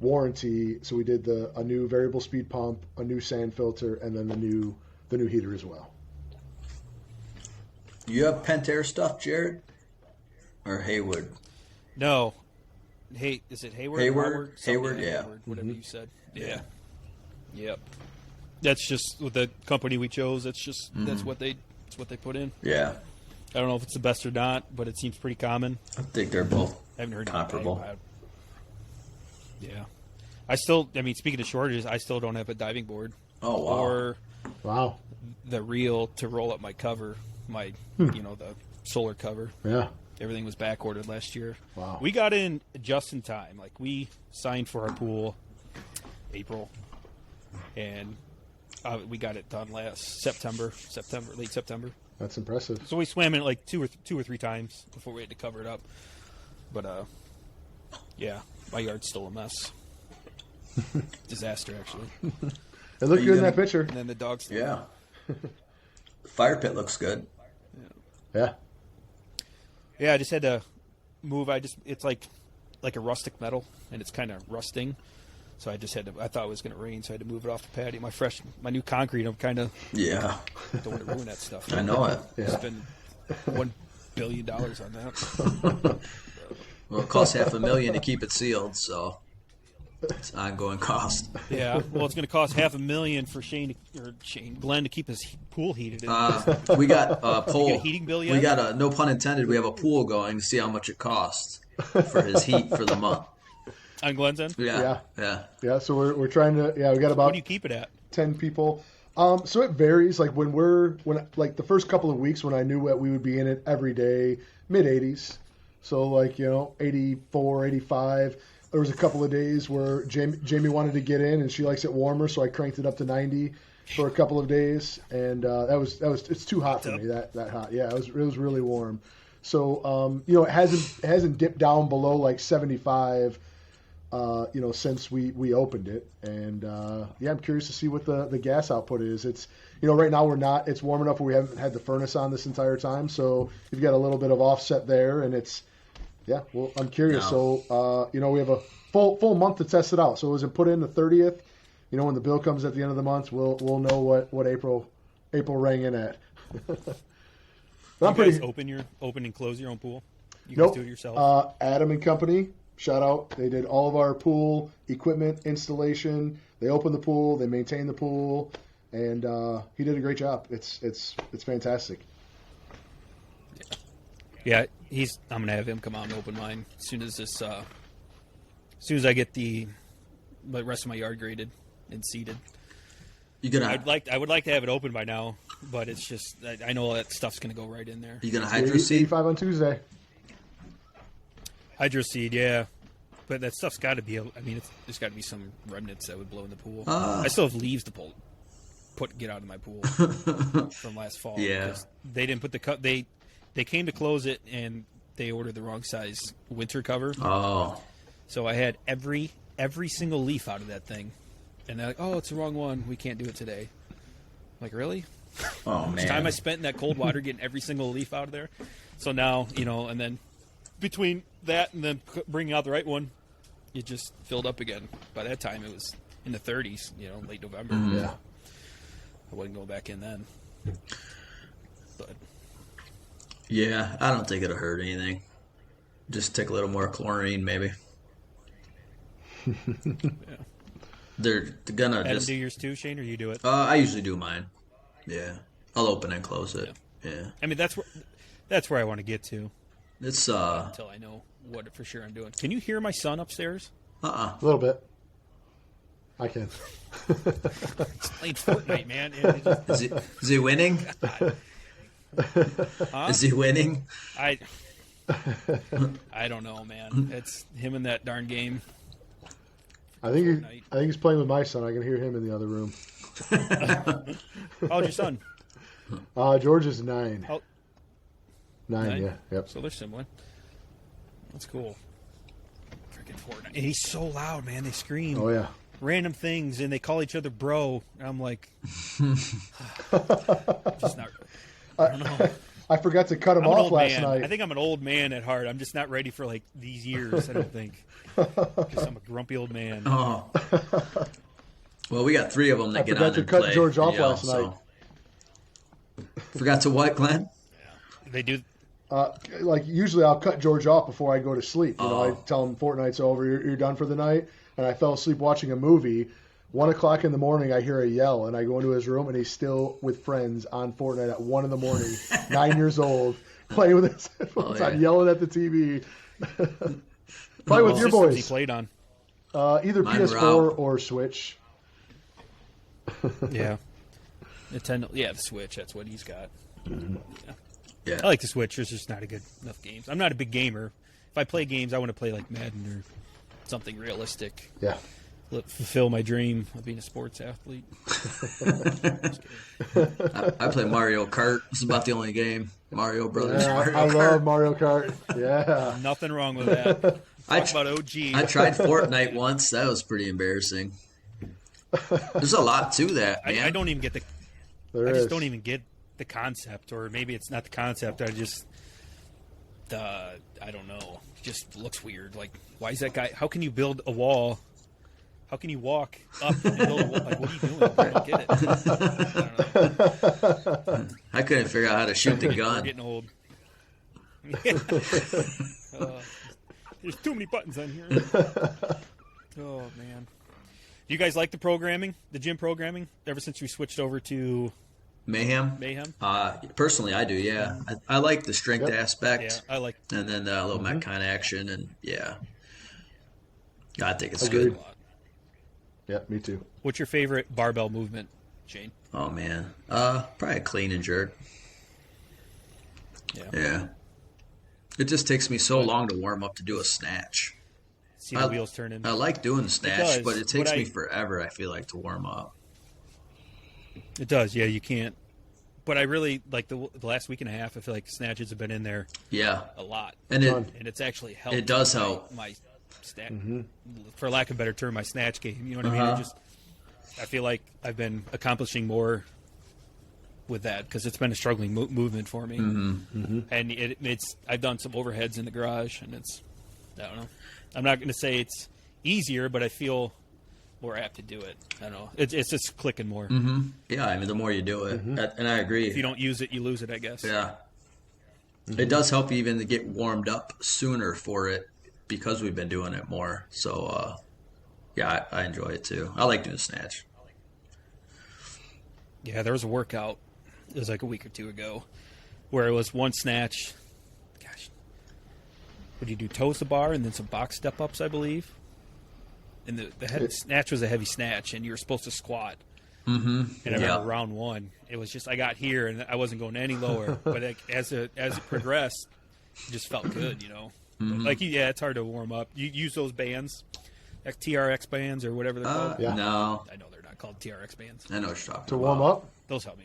warranty. So we did a new variable speed pump, a new sand filter, and then the new heater as well. You have Pentair stuff, Jared? Or Haywood? No. Hey, is it Hayward? Hayward? Something Hayward, yeah. Hayward, whatever you said. Yeah. Yep. That's just with the company we chose. That's what they put in. Yeah. I don't know if it's the best or not, but it seems pretty common. I think they're both I haven't heard comparable. anything about it. Yeah. Speaking of shortages, I still don't have a diving board. Oh, wow. Or Wow. the reel to roll up my cover, the solar cover. Yeah. Everything was back ordered last year. Wow. We got in just in time. We signed for our pool April, and we got it done last late September. That's impressive. So we swam in it two or three times before we had to cover it up. But yeah, my yard's still a mess. Disaster, actually. It looked good in that picture. And then the dogs. Yeah. The fire pit looks good. Yeah. Yeah, I just had to move. It's like a rustic metal, and it's kind of rusting. So I just had to. I thought it was going to rain, so I had to move it off the patio. My new concrete. I'm kind of Yeah. don't want to ruin that stuff. I know it. Yeah. Spend $1 billion on that. Well, it costs $500,000 to keep it sealed, so it's an ongoing cost. Yeah, well, it's going to cost $500,000 for Glenn to keep his pool heated. We got a pool. You get a heating bill yet? We got no pun intended. We have a pool going to see how much it costs for his heat for the month. On Glenn's end? Yeah. Yeah. So we're trying to. Yeah, we got about What do you keep it at? 10 people. So it varies. When the first couple of weeks when I knew that we would be in it every day, mid 80s. So 84, 85. There was a couple of days where Jamie wanted to get in and she likes it warmer, so I cranked it up to 90 for a couple of days, and it's too hot for me. That hot. Yeah, it was really warm. So it hasn't dipped down below 75. Since we opened it, and I'm curious to see what the gas output is. It's right now it's warm enough where we haven't had the furnace on this entire time, so you've got a little bit of offset there, and I'm curious. No. So we have a full month to test it out. So it was put in the 30th, you know, when the bill comes at the end of the month, we'll know what April rang in at. But You guys open and close your own pool? You guys Nope. do it yourself? Adam and Company, shout out. They did all of our pool equipment installation. They opened the pool. They maintained the pool, and he did a great job. It's fantastic. Yeah, I'm gonna have him come out and open mine as soon as I get the rest of my yard graded and seeded. You gonna? I would like to have it open by now, but it's just I know that stuff's gonna go right in there. You gonna hydro seed? 85 on Tuesday. Hydro seed, yeah, but that stuff's got to be. There's got to be some remnants that would blow in the pool. I still have leaves to get out of my pool from last fall. Yeah, because they didn't put the cut. They came to close it and they ordered the wrong size winter cover. Oh, so I had every single leaf out of that thing, and they're like, "Oh, it's the wrong one. We can't do it today." I'm like, really? oh How much man! time I spent in that cold water getting every single leaf out of there. So now, and then between that and then bringing out the right one, it just filled up again. By that time, it was in the 30s, late November. Mm-hmm. Yeah. I wouldn't go back in then. But Yeah, I don't think it'll hurt anything. Just take a little more chlorine, maybe. yeah. They're gonna Adam, just. do yours too, Shane, or you do it? I usually do mine. Yeah, I'll open and close it. Yeah, I mean, that's where I want to get to it's until I know what for sure I'm doing. Can you hear my son upstairs? A little bit. I can. He's playing Fortnite, man. And it just, Is he winning? huh? Is he winning? I don't know, man. It's him in that darn game. I think Fortnite. he's playing with my son. I can hear him in the other room. How's your son? George is 9. How, 9, yeah. Yep. So they're similar. That's cool. Freaking Fortnite. And he's so loud, man. They scream Oh, yeah. random things and they call each other bro. And I'm like, just not. I don't know. I forgot to cut him I'm an off old last man. night. I think I'm an old man at heart. I'm just not ready for like these years. I don't think. Because I'm a grumpy old man. Oh. Well, we got 3 of them that I get forgot on to and cut play. George off and yell, last night. Forgot to what, Glenn? They do. Like usually I'll cut George off before I go to sleep. You know, Oh. I tell him Fortnite's over, you're done for the night. And I fell asleep watching a movie. 1 o'clock in the morning, I hear a yell, and I go into his room, and he's still with friends on Fortnite at 1 in the morning, 9 years old, playing with his headphones on, yelling at the TV. Probably with your Systems boys. he played on. Either Mine were PS4 out. or Switch. Yeah. Nintendo. Yeah, the Switch. That's what he's got. Yeah. I like the Switch. There's just not a good enough games. I'm not a big gamer. If I play games, I want to play like Madden or something realistic. Yeah. Fulfill my dream of being a sports athlete. I play Mario Kart. This is about the only game. Mario Brothers. Yeah, Mario I Kart. love Mario Kart. Yeah. Nothing wrong with that. I Talk about OG. I tried Fortnite once. That was pretty embarrassing. There's a lot to that, man. I don't even get the. There I is. just don't even get the concept, or maybe it's not the concept. I just. I don't know. It just looks weird. Like, why is that guy? How can you build a wall? How can you walk up and build a wall? Like, what are you doing? I don't get it. I don't know. I couldn't figure out how to shoot the We're gun. getting old. There's too many buttons on here. Oh man, do you guys like the programming, the gym programming? Ever since we switched over to Mayhem? Mayhem? Personally, I do, yeah. I like the strength Yep. aspect. Yeah, I like. And then a little Metcon action, and yeah. I think it's Agreed. good. A lot. Yeah, me too. What's your favorite barbell movement, Shane? Oh, man. Probably a clean and jerk. Yeah. Yeah. It just takes me so long to warm up to do a snatch. See the wheels turning. I like doing the snatch, does. but it takes What me I- forever, I feel like, to warm up. It does. Yeah, you can't. But I really like the last week and a half. I feel like snatches have been in there Yeah. a lot, And Fun. and it's actually helped. It does help. my snatch, for lack of a better term, my snatch game. You know what I mean? I feel like I've been accomplishing more with that because it's been a struggling movement for me. And it's I've done some overheads in the garage, and it's I don't know. I'm not going to say it's easier, but I feel more apt to do it. I don't know. It's just clicking more. Yeah, I mean, the more you do it, and I agree. If you don't use it, you lose it, I guess. Yeah. It does help you even to get warmed up sooner for it because we've been doing it more. So, yeah, I enjoy it too. I like doing snatch. Yeah, there was a workout. It was like a week or two ago where it was one snatch. Gosh. Would you do toes to bar and then some box step-ups, I believe? And the snatch was a heavy snatch, and you were supposed to squat. And I remember round one, it was just I got here and I wasn't going any lower. But as it progressed, it just felt good, you know. Like it's hard to warm up. You use those bands, like TRX bands or whatever they're called. Yeah. No. I know they're not called TRX bands. I know what you're talking To about. warm up? Those help me.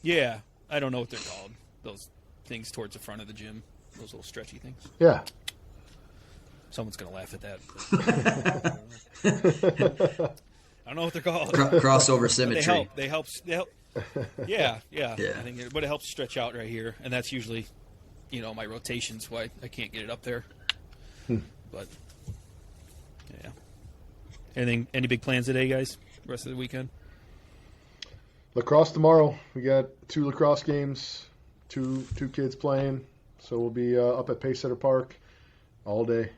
Yeah, I don't know what they're called. Those things towards the front of the gym, those little stretchy things. Yeah. Someone's gonna laugh at that. I don't know what they're called. Crossover But symmetry. They help. Yeah. Yeah. I think, but it helps stretch out right here, and that's usually, you know, my rotations. Why I can't get it up there. But yeah. Any big plans today, guys? Rest of the weekend? Lacrosse tomorrow. We got 2 lacrosse games, two kids playing. So we'll be up at Pacesetter Park all day.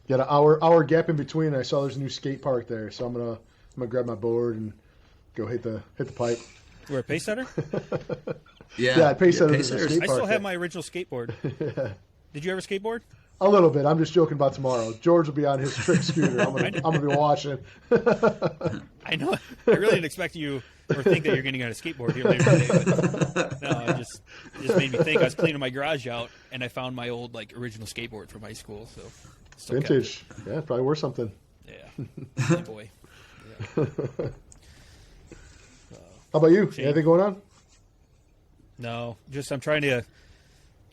Got an hour gap in between. I saw there's a new skate park there, so I'm gonna grab my board and go hit the pipe. We're at Pacesetter. Yeah, Pacesetter. There's a Pacers. skate I park still there. have my original skateboard. Did you ever skateboard? A little bit. I'm just joking about tomorrow. George will be on his trick scooter. I'm gonna be watching. I know. I really didn't expect you or think that you're getting on a skateboard here later today. But no, it just made me think. I was cleaning my garage out and I found my old original skateboard from high school. So still kept it. Vintage. Yeah, probably worth something. Yeah, hey boy. Yeah. How about you? Shane. Anything going on? No, just I'm trying to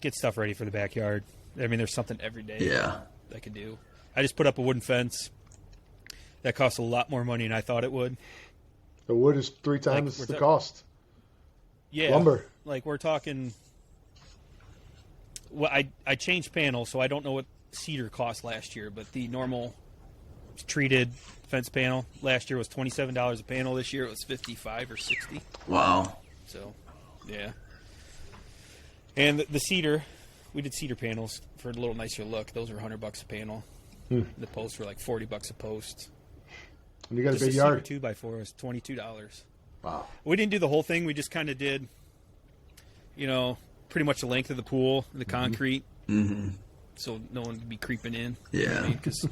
get stuff ready for the backyard. I mean, there's something every day Yeah. I can do. I just put up a wooden fence. That costs a lot more money than I thought it would. The wood is 3 times we're the ta- cost. Yeah, Lumber. Like we're talking. Well, I changed panels, so I don't know what cedar cost last year, but the normal treated fence panel last year was $27 a panel. This year it was $55 or $60. Wow. So, yeah. And the cedar, we did cedar panels for a little nicer look. Those were $100 a panel. The posts were like $40 a post. And you got Just a big cedar yard. 2x4 was $22. Wow. We didn't do the whole thing. We just kind of did, pretty much the length of the pool, the concrete, so no one would be creeping in. Yeah. Because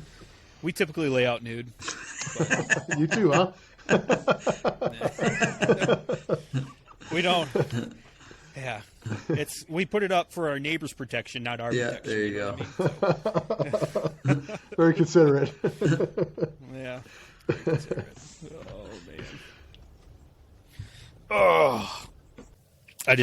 we typically lay out nude. You too, huh? We don't. Yeah, we put it up for our neighbors' protection, not our Yeah, protection. there you know go. what I mean? Very considerate. Yeah. Very considerate. Oh man. Oh.